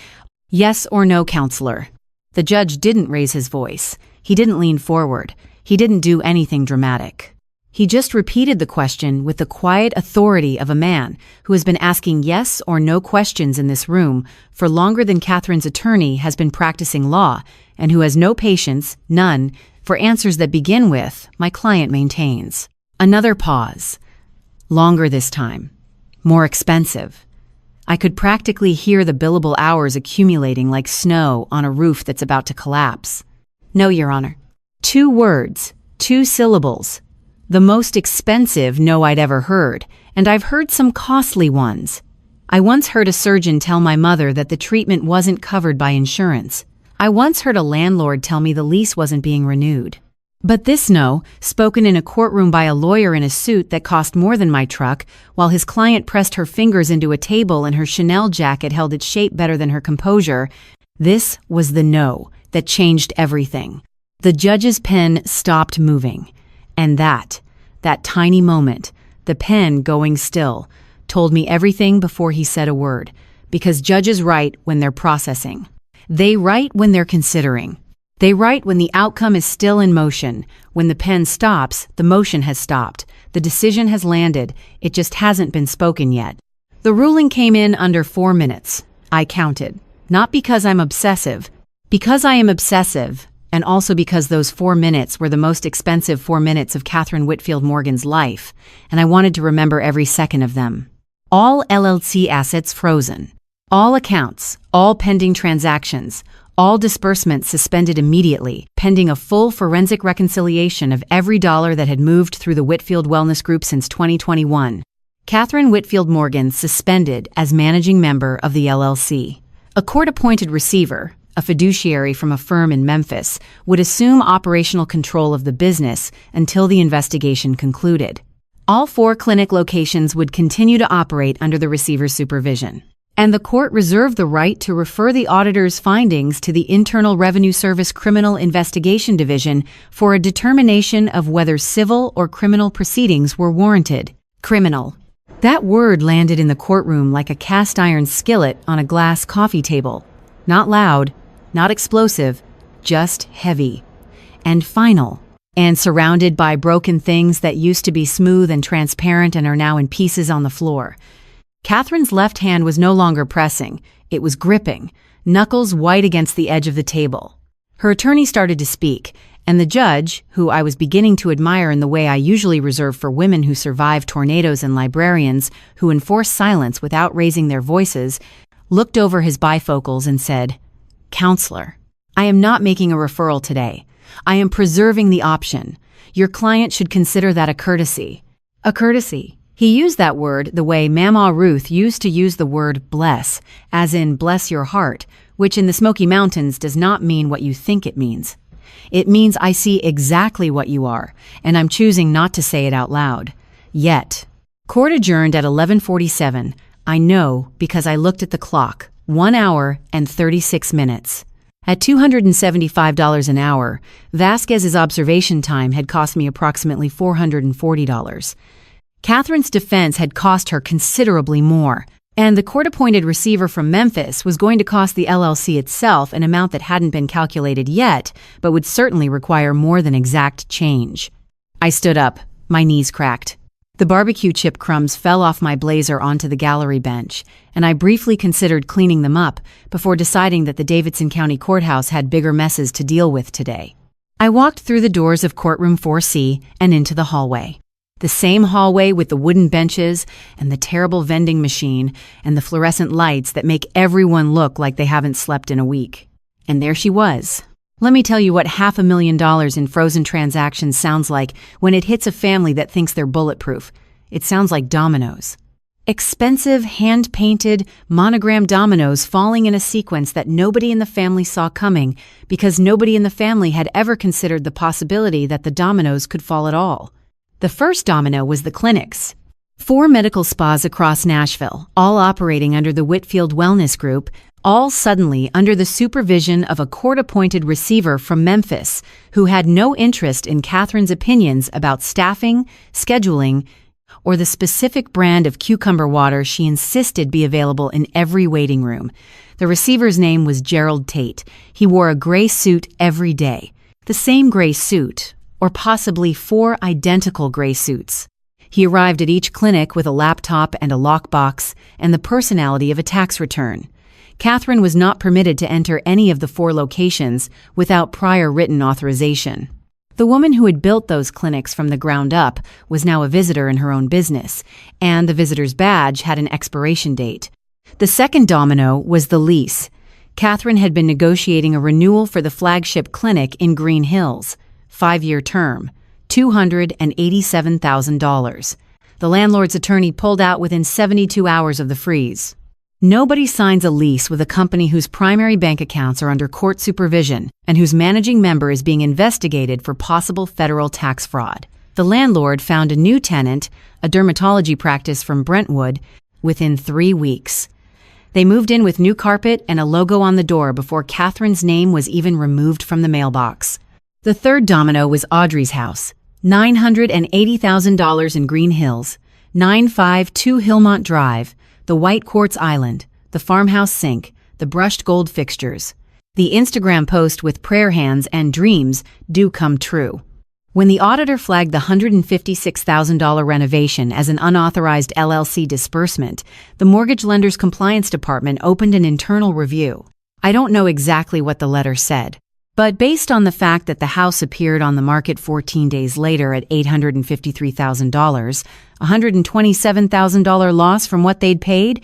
Yes or no, counselor? The judge didn't raise his voice. He didn't lean forward. He didn't do anything dramatic. He just repeated the question with the quiet authority of a man who has been asking yes or no questions in this room for longer than Catherine's attorney has been practicing law, and who has no patience, none, for answers that begin with, my client maintains. Another pause. Longer this time. More expensive. I could practically hear the billable hours accumulating like snow on a roof that's about to collapse. No, Your Honor. 2 words, 2 syllables. The most expensive no I'd ever heard, and I've heard some costly ones. I once heard a surgeon tell my mother that the treatment wasn't covered by insurance. I once heard a landlord tell me the lease wasn't being renewed. But this no, spoken in a courtroom by a lawyer in a suit that cost more than my truck, while his client pressed her fingers into a table and her Chanel jacket held its shape better than her composure, this was the no that changed everything. The judge's pen stopped moving. And that tiny moment, the pen going still, told me everything before he said a word, because judges write when they're processing. They write when they're considering. They write when the outcome is still in motion. When the pen stops, the motion has stopped. The decision has landed. It just hasn't been spoken yet. The ruling came in under 4 minutes. I counted. Not because I'm obsessive. Because I am obsessive, and also because those 4 minutes were the most expensive 4 minutes of Catherine Whitfield Morgan's life, and I wanted to remember every second of them. All LLC assets frozen. All accounts, all pending transactions, all disbursements suspended immediately, pending a full forensic reconciliation of every dollar that had moved through the Whitfield Wellness Group since 2021. Catherine Whitfield Morgan suspended as managing member of the LLC. A court-appointed receiver, a fiduciary from a firm in Memphis, would assume operational control of the business until the investigation concluded. All 4 clinic locations would continue to operate under the receiver's supervision. And the court reserved the right to refer the auditor's findings to the Internal Revenue Service Criminal Investigation Division for a determination of whether civil or criminal proceedings were warranted. Criminal. That word landed in the courtroom like a cast iron skillet on a glass coffee table. Not loud, not explosive, just heavy. And final. And surrounded by broken things that used to be smooth and transparent and are now in pieces on the floor. Catherine's left hand was no longer pressing. It was gripping, knuckles white against the edge of the table. Her attorney started to speak, and the judge, who I was beginning to admire in the way I usually reserve for women who survive tornadoes and librarians who enforce silence without raising their voices, looked over his bifocals and said, "Counselor, I am not making a referral today. I am preserving the option. Your client should consider that a courtesy." A courtesy. He used that word the way Mama Ruth used to use the word bless, as in bless your heart, which in the Smoky Mountains does not mean what you think it means. It means I see exactly what you are, and I'm choosing not to say it out loud. Yet. Court adjourned at 11:47. I know because I looked at the clock. 1 hour and 36 minutes. At $275 an hour, Vasquez's observation time had cost me approximately $440. Catherine's defense had cost her considerably more, and the court-appointed receiver from Memphis was going to cost the LLC itself an amount that hadn't been calculated yet, but would certainly require more than exact change. I stood up, my knees cracked. The barbecue chip crumbs fell off my blazer onto the gallery bench, and I briefly considered cleaning them up before deciding that the Davidson County Courthouse had bigger messes to deal with today. I walked through the doors of courtroom 4C and into the hallway. The same hallway with the wooden benches and the terrible vending machine and the fluorescent lights that make everyone look like they haven't slept in a week. And there she was. Let me tell you what $500,000 in frozen transactions sounds like when it hits a family that thinks they're bulletproof. It sounds like dominoes. Expensive, hand-painted, monogrammed dominoes falling in a sequence that nobody in the family saw coming because nobody in the family had ever considered the possibility that the dominoes could fall at all. The first domino was the clinics. 4 medical spas across Nashville, all operating under the Whitfield Wellness Group, all suddenly under the supervision of a court-appointed receiver from Memphis who had no interest in Catherine's opinions about staffing, scheduling, or the specific brand of cucumber water she insisted be available in every waiting room. The receiver's name was Gerald Tate. He wore a gray suit every day. The same gray suit, or possibly 4 identical gray suits. He arrived at each clinic with a laptop and a lockbox and the personality of a tax return. Catherine was not permitted to enter any of the 4 locations without prior written authorization. The woman who had built those clinics from the ground up was now a visitor in her own business, and the visitor's badge had an expiration date. The second domino was the lease. Catherine had been negotiating a renewal for the flagship clinic in Green Hills. 5-year term, $287,000. The landlord's attorney pulled out within 72 hours of the freeze. Nobody signs a lease with a company whose primary bank accounts are under court supervision and whose managing member is being investigated for possible federal tax fraud. The landlord found a new tenant, a dermatology practice from Brentwood, within 3 weeks. They moved in with new carpet and a logo on the door before Catherine's name was even removed from the mailbox. The third domino was Audrey's house, $980,000 in Green Hills, 952 Hillmont Drive, the white quartz island, the farmhouse sink, the brushed gold fixtures. The Instagram post with prayer hands and dreams do come true. When the auditor flagged the $156,000 renovation as an unauthorized LLC disbursement, the mortgage lender's compliance department opened an internal review. I don't know exactly what the letter said, but based on the fact that the house appeared on the market 14 days later at $853,000, $127,000 loss from what they'd paid,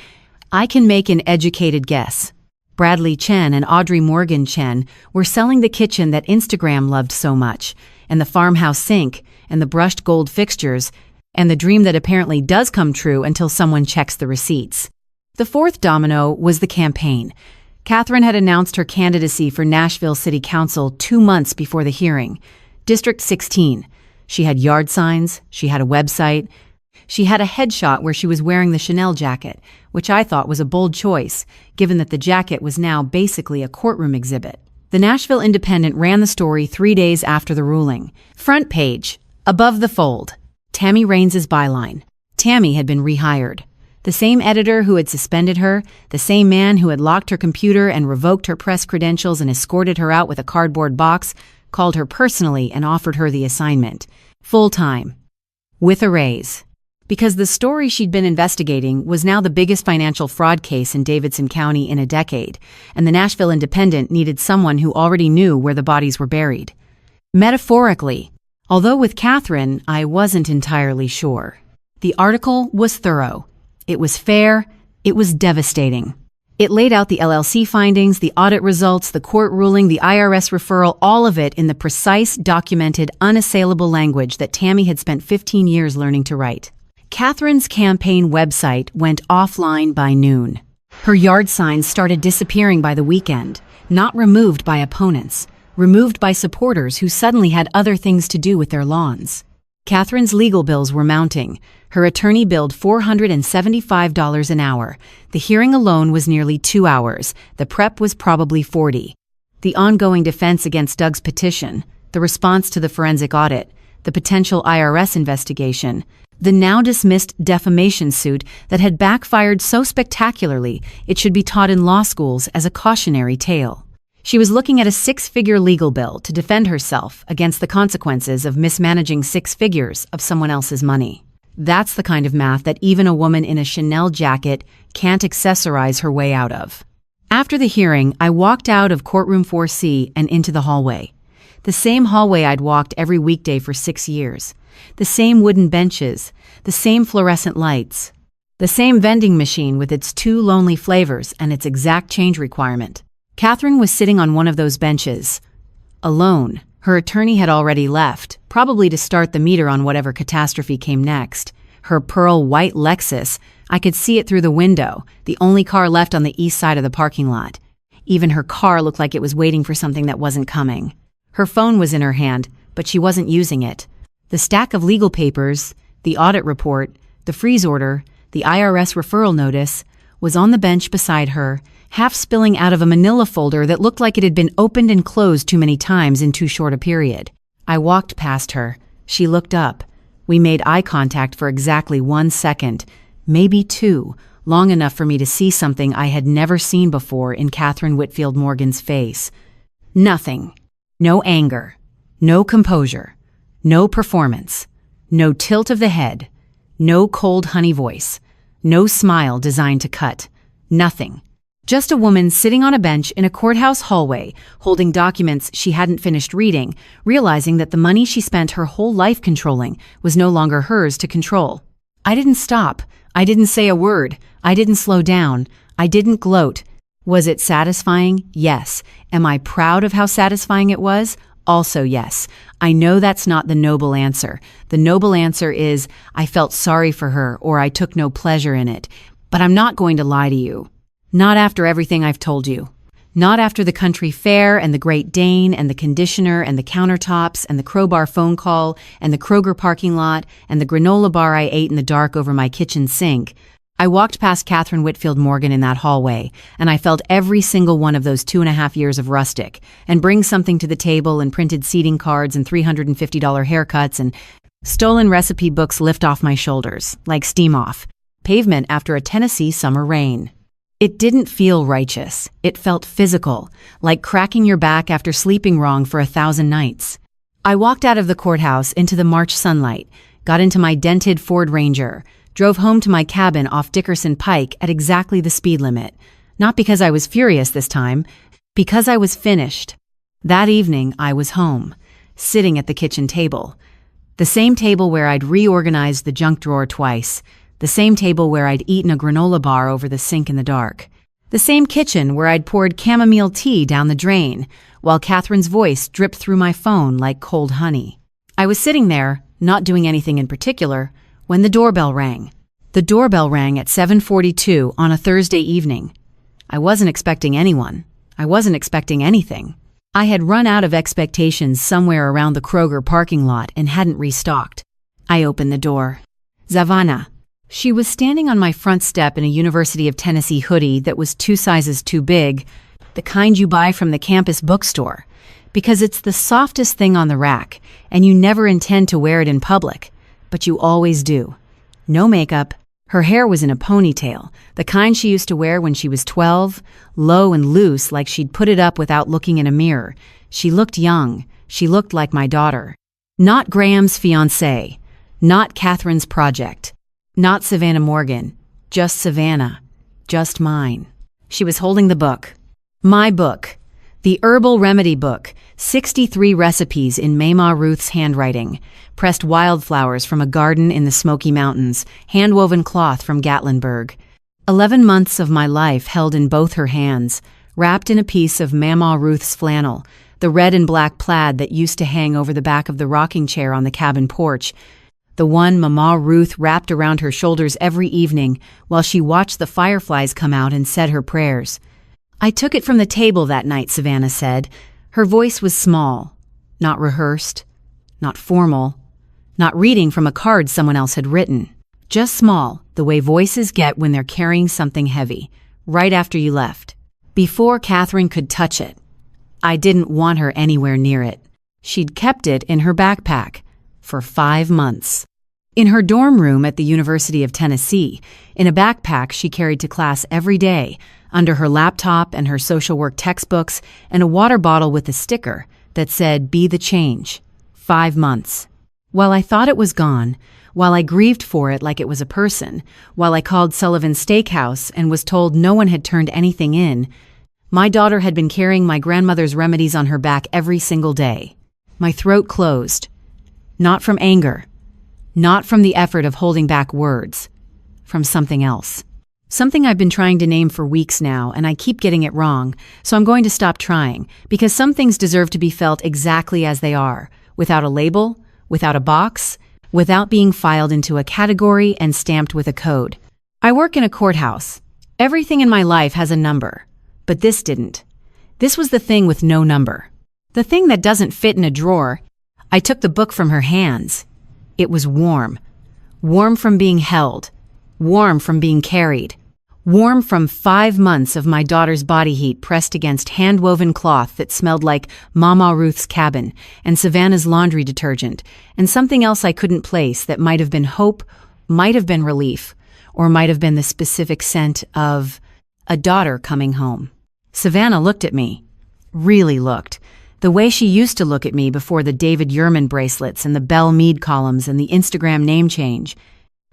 I can make an educated guess. Bradley Chen and Audrey Morgan Chen were selling the kitchen that Instagram loved so much, and the farmhouse sink, and the brushed gold fixtures, and the dream that apparently does come true until someone checks the receipts. The fourth domino was the campaign. Catherine had announced her candidacy for Nashville City Council 2 months before the hearing. District 16. She had yard signs, she had a website, she had a headshot where she was wearing the Chanel jacket, which I thought was a bold choice, given that the jacket was now basically a courtroom exhibit. The Nashville Independent ran the story 3 days after the ruling. Front page, above the fold, Tammy Raines' byline. Tammy had been rehired. The same editor who had suspended her, the same man who had locked her computer and revoked her press credentials and escorted her out with a cardboard box, called her personally and offered her the assignment. Full-time. With a raise. Because the story she'd been investigating was now the biggest financial fraud case in Davidson County in a decade, and the Nashville Independent needed someone who already knew where the bodies were buried. Metaphorically, although with Catherine, I wasn't entirely sure. The article was thorough. It was fair. It was devastating. It laid out the LLC findings, the audit results, the court ruling, the IRS referral, all of it in the precise, documented, unassailable language that Tammy had spent 15 years learning to write. Catherine's campaign website went offline by noon. Her yard signs started disappearing by the weekend, not removed by opponents, removed by supporters who suddenly had other things to do with their lawns. Catherine's legal bills were mounting. Her attorney billed $475 an hour. The hearing alone was nearly 2 hours. The prep was probably 40. The ongoing defense against Doug's petition, the response to the forensic audit, the potential IRS investigation, the now-dismissed defamation suit that had backfired so spectacularly it should be taught in law schools as a cautionary tale. She was looking at a 6-figure legal bill to defend herself against the consequences of mismanaging 6 figures of someone else's money. That's the kind of math that even a woman in a Chanel jacket can't accessorize her way out of. After the hearing, I walked out of courtroom 4C and into the hallway. The same hallway I'd walked every weekday for 6 years. The same wooden benches, the same fluorescent lights, the same vending machine with its 2 lonely flavors and its exact change requirement. Catherine was sitting on one of those benches, alone. Her attorney had already left, probably to start the meter on whatever catastrophe came next. Her pearl white Lexus, I could see it through the window, the only car left on the east side of the parking lot. Even her car looked like it was waiting for something that wasn't coming. Her phone was in her hand, but she wasn't using it. The stack of legal papers, the audit report, the freeze order, the IRS referral notice, was on the bench beside her, half spilling out of a manila folder that looked like it had been opened and closed too many times in too short a period. I walked past her. She looked up. We made eye contact for exactly 1 second, maybe 2, long enough for me to see something I had never seen before in Catherine Whitfield Morgan's face. Nothing. No anger. No composure. No performance, no tilt of the head, no cold honey voice, no smile designed to cut, nothing. Just a woman sitting on a bench in a courthouse hallway, holding documents she hadn't finished reading, realizing that the money she spent her whole life controlling was no longer hers to control. I didn't stop. I didn't say a word. I didn't slow down. I didn't gloat. Was it satisfying? Yes. Am I proud of how satisfying it was? Also, yes. I know that's not the noble answer. The noble answer is, I felt sorry for her or I took no pleasure in it. But I'm not going to lie to you. Not after everything I've told you. Not after the country fair and the Great Dane and the conditioner and the countertops and the crowbar phone call and the Kroger parking lot and the granola bar I ate in the dark over my kitchen sink. I walked past Catherine Whitfield Morgan in that hallway, and I felt every single one of those 2.5 years of rustic, and bring something to the table and printed seating cards and $350 haircuts and Stolen recipe books lift off my shoulders, like steam off pavement after a Tennessee summer rain. It didn't feel righteous. It felt physical, like cracking your back after sleeping wrong for 1,000 nights. I walked out of the courthouse into the March sunlight, got into my dented Ford Ranger, drove home to my cabin off Dickerson Pike at exactly the speed limit. Not because I was furious this time, because I was finished. That evening, I was home, sitting at the kitchen table. The same table where I'd reorganized the junk drawer twice. The same table where I'd eaten a granola bar over the sink in the dark. The same kitchen where I'd poured chamomile tea down the drain, while Catherine's voice dripped through my phone like cold honey. I was sitting there, not doing anything in particular, when the doorbell rang. The doorbell rang at 7:42 on a Thursday evening. I wasn't expecting anyone. I wasn't expecting anything. I had run out of expectations somewhere around the Kroger parking lot and hadn't restocked. I opened the door. Zavana. She was standing on my front step in a University of Tennessee hoodie that was 2 sizes too big, the kind you buy from the campus bookstore, because it's the softest thing on the rack, and you never intend to wear it in public, but you always do. No makeup. Her hair was in a ponytail, the kind she used to wear when she was 12, low and loose like she'd put it up without looking in a mirror. She looked young. She looked like my daughter. Not Graham's fiancée. Not Catherine's project. Not Savannah Morgan. Just Savannah. Just mine. She was holding the book. My book. The Herbal Remedy Book. 63 recipes in Mama Ruth's handwriting. Pressed wildflowers from a garden in the Smoky Mountains. Hand-woven cloth from Gatlinburg. 11 months of my life held in both her hands, wrapped in a piece of Mama Ruth's flannel, the red and black plaid that used to hang over the back of the rocking chair on the cabin porch, the one Mama Ruth wrapped around her shoulders every evening while she watched the fireflies come out and said her prayers. I took it from the table that night, Savannah said. Her voice was small, not rehearsed, not formal, not reading from a card someone else had written. Just small, the way voices get when they're carrying something heavy, right after you left. Before Catherine could touch it. I didn't want her anywhere near it. She'd kept it in her backpack for 5 months. In her dorm room at the University of Tennessee, in a backpack she carried to class every day, under her laptop and her social work textbooks, and a water bottle with a sticker that said, "Be the change." 5 months. While I thought it was gone, while I grieved for it like it was a person, while I called Sullivan's Steakhouse and was told no one had turned anything in, my daughter had been carrying my grandmother's remedies on her back every single day. My throat closed. Not from anger. Not from the effort of holding back words. From something else. Something I've been trying to name for weeks now, and I keep getting it wrong, so I'm going to stop trying, because some things deserve to be felt exactly as they are, without a label, without a box, without being filed into a category and stamped with a code. I work in a courthouse. Everything in my life has a number, but this didn't. This was the thing with no number. The thing that doesn't fit in a drawer. I took the book from her hands. It was warm. Warm from being held. Warm from being carried. Warm from 5 months of my daughter's body heat pressed against hand-woven cloth that smelled like Mama Ruth's cabin and Savannah's laundry detergent, and something else I couldn't place that might have been hope, might have been relief, or might have been the specific scent of a daughter coming home. Savannah looked at me. Really looked. The way she used to look at me before the David Yurman bracelets and the Belle Meade columns and the Instagram name change.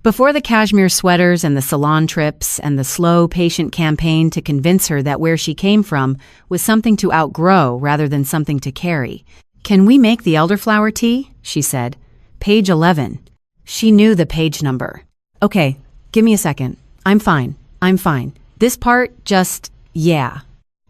Before the cashmere sweaters and the salon trips and the slow, patient campaign to convince her that where she came from was something to outgrow rather than something to carry. "Can we make the elderflower tea?" she said. "Page 11. She knew the page number. "Okay, give me a second. I'm fine. This part, yeah.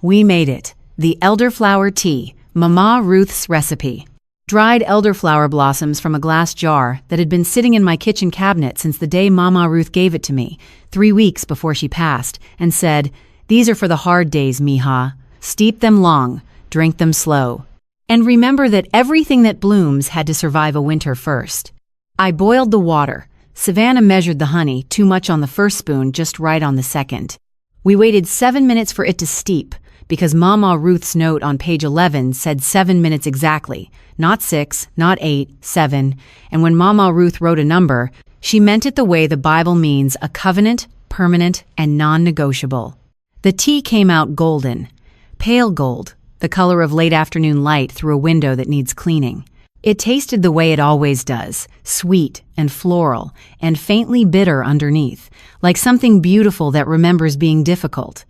We made it. The elderflower tea, Mama Ruth's recipe. Dried elderflower blossoms from a glass jar that had been sitting in my kitchen cabinet since the day Mama Ruth gave it to me, 3 weeks before she passed, and said, "These are for the hard days, mija. Steep them long, drink them slow. And remember that everything that blooms had to survive a winter first." I boiled the water. Savannah measured the honey, too much on the first spoon, just right on the second. We waited 7 minutes for it to steep, because Mama Ruth's note on page 11 said 7 minutes exactly, not 6, not 8, 7, and when Mama Ruth wrote a number, she meant it the way the Bible means a covenant, permanent, and non-negotiable. The tea came out golden, pale gold, the color of late afternoon light through a window that needs cleaning. It tasted the way it always does, sweet and floral and faintly bitter underneath, like something beautiful that remembers being difficult.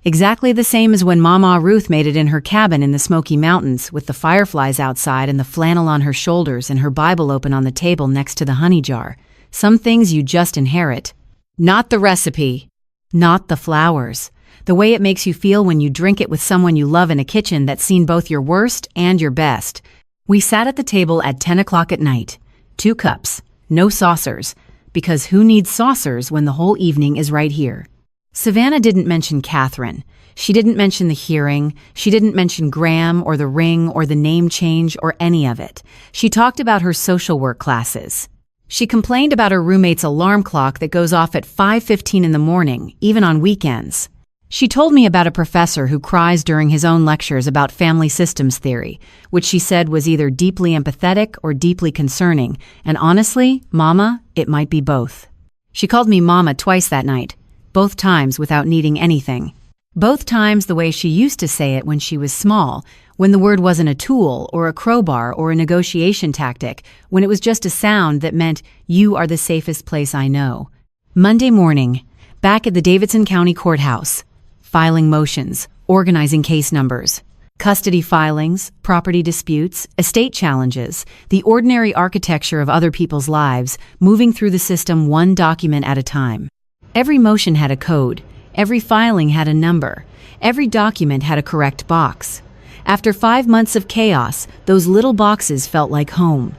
Exactly the same as when Mama Ruth made it in her cabin in the Smoky Mountains with the fireflies outside and the flannel on her shoulders and her Bible open on the table next to the honey jar. Some things you just inherit. Not the recipe, not the flowers. The way it makes you feel when you drink it with someone you love in a kitchen that's seen both your worst and your best. We sat at the table at 10 o'clock at night. 2 cups, no saucers, because who needs saucers when the whole evening is right here? Savannah didn't mention Catherine. She didn't mention the hearing. She didn't mention Graham or the ring or the name change or any of it. She talked about her social work classes. She complained about her roommate's alarm clock that goes off at 5:15 in the morning, even on weekends. She told me about a professor who cries during his own lectures about family systems theory, which she said was either deeply empathetic or deeply concerning, and honestly, Mama, it might be both. She called me Mama twice that night, both times without needing anything. Both times the way she used to say it when she was small, when the word wasn't a tool or a crowbar or a negotiation tactic, when it was just a sound that meant, you are the safest place I know. Monday morning, back at the Davidson County Courthouse. Filing motions, organizing case numbers, custody filings, property disputes, estate challenges, the ordinary architecture of other people's lives, moving through the system one document at a time. Every motion had a code, every filing had a number, every document had a correct box. After 5 months of chaos, those little boxes felt like home.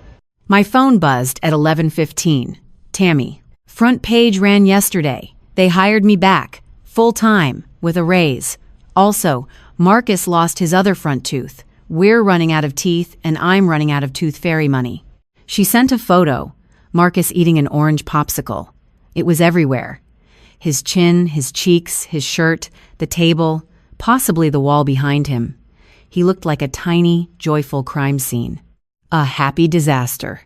My phone buzzed at 11:15. Tammy. Front page ran yesterday. They hired me back, full-time, with a raise. Also, Marcus lost his other front tooth. We're running out of teeth, and I'm running out of tooth fairy money. She sent a photo, Marcus eating an orange popsicle. It was everywhere. His chin, his cheeks, his shirt, the table, possibly the wall behind him. He looked like a tiny, joyful crime scene. A happy disaster.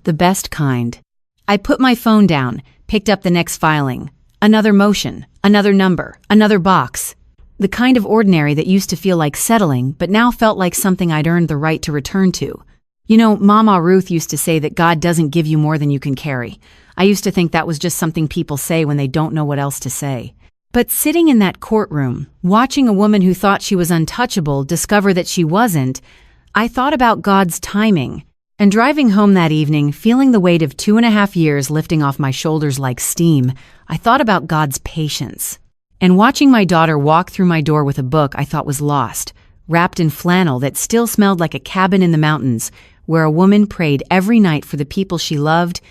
The best kind. I put my phone down, picked up the next filing. Another motion, another number, another box. The kind of ordinary that used to feel like settling, but now felt like something I'd earned the right to return to. You know, Mama Ruth used to say that God doesn't give you more than you can carry. I used to think that was just something people say when they don't know what else to say. But sitting in that courtroom, watching a woman who thought she was untouchable discover that she wasn't, I thought about God's timing. And driving home that evening, feeling the weight of 2.5 years lifting off my shoulders like steam, I thought about God's patience. And watching my daughter walk through my door with a book I thought was lost, wrapped in flannel that still smelled like a cabin in the mountains, where a woman prayed every night for the people she loved,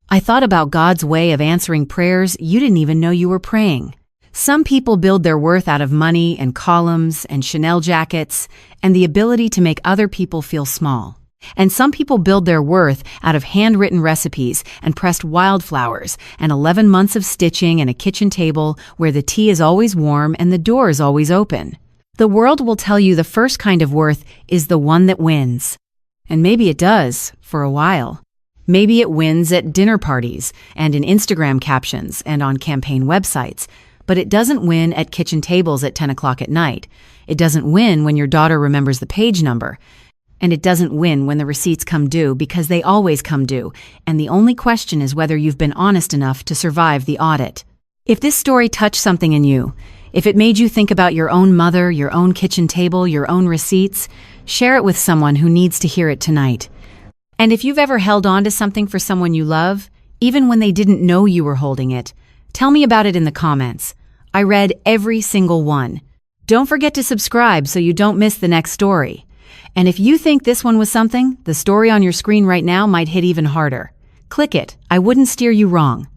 I thought about God's way of answering prayers you didn't even know you were praying. Some people build their worth out of money and columns and Chanel jackets and the ability to make other people feel small. And some people build their worth out of handwritten recipes and pressed wildflowers and 11 months of stitching and a kitchen table where the tea is always warm and the door is always open. The world will tell you the first kind of worth is the one that wins. And maybe it does, for a while. Maybe it wins at dinner parties and in Instagram captions and on campaign websites, but it doesn't win at kitchen tables at 10 o'clock at night. It doesn't win when your daughter remembers the page number. And it doesn't win when the receipts come due because they always come due, and the only question is whether you've been honest enough to survive the audit. If this story touched something in you, if it made you think about your own mother, your own kitchen table, your own receipts, share it with someone who needs to hear it tonight. And if you've ever held on to something for someone you love, even when they didn't know you were holding it, tell me about it in the comments. I read every single one. Don't forget to subscribe so you don't miss the next story. And if you think this one was something, the story on your screen right now might hit even harder. Click it. I wouldn't steer you wrong.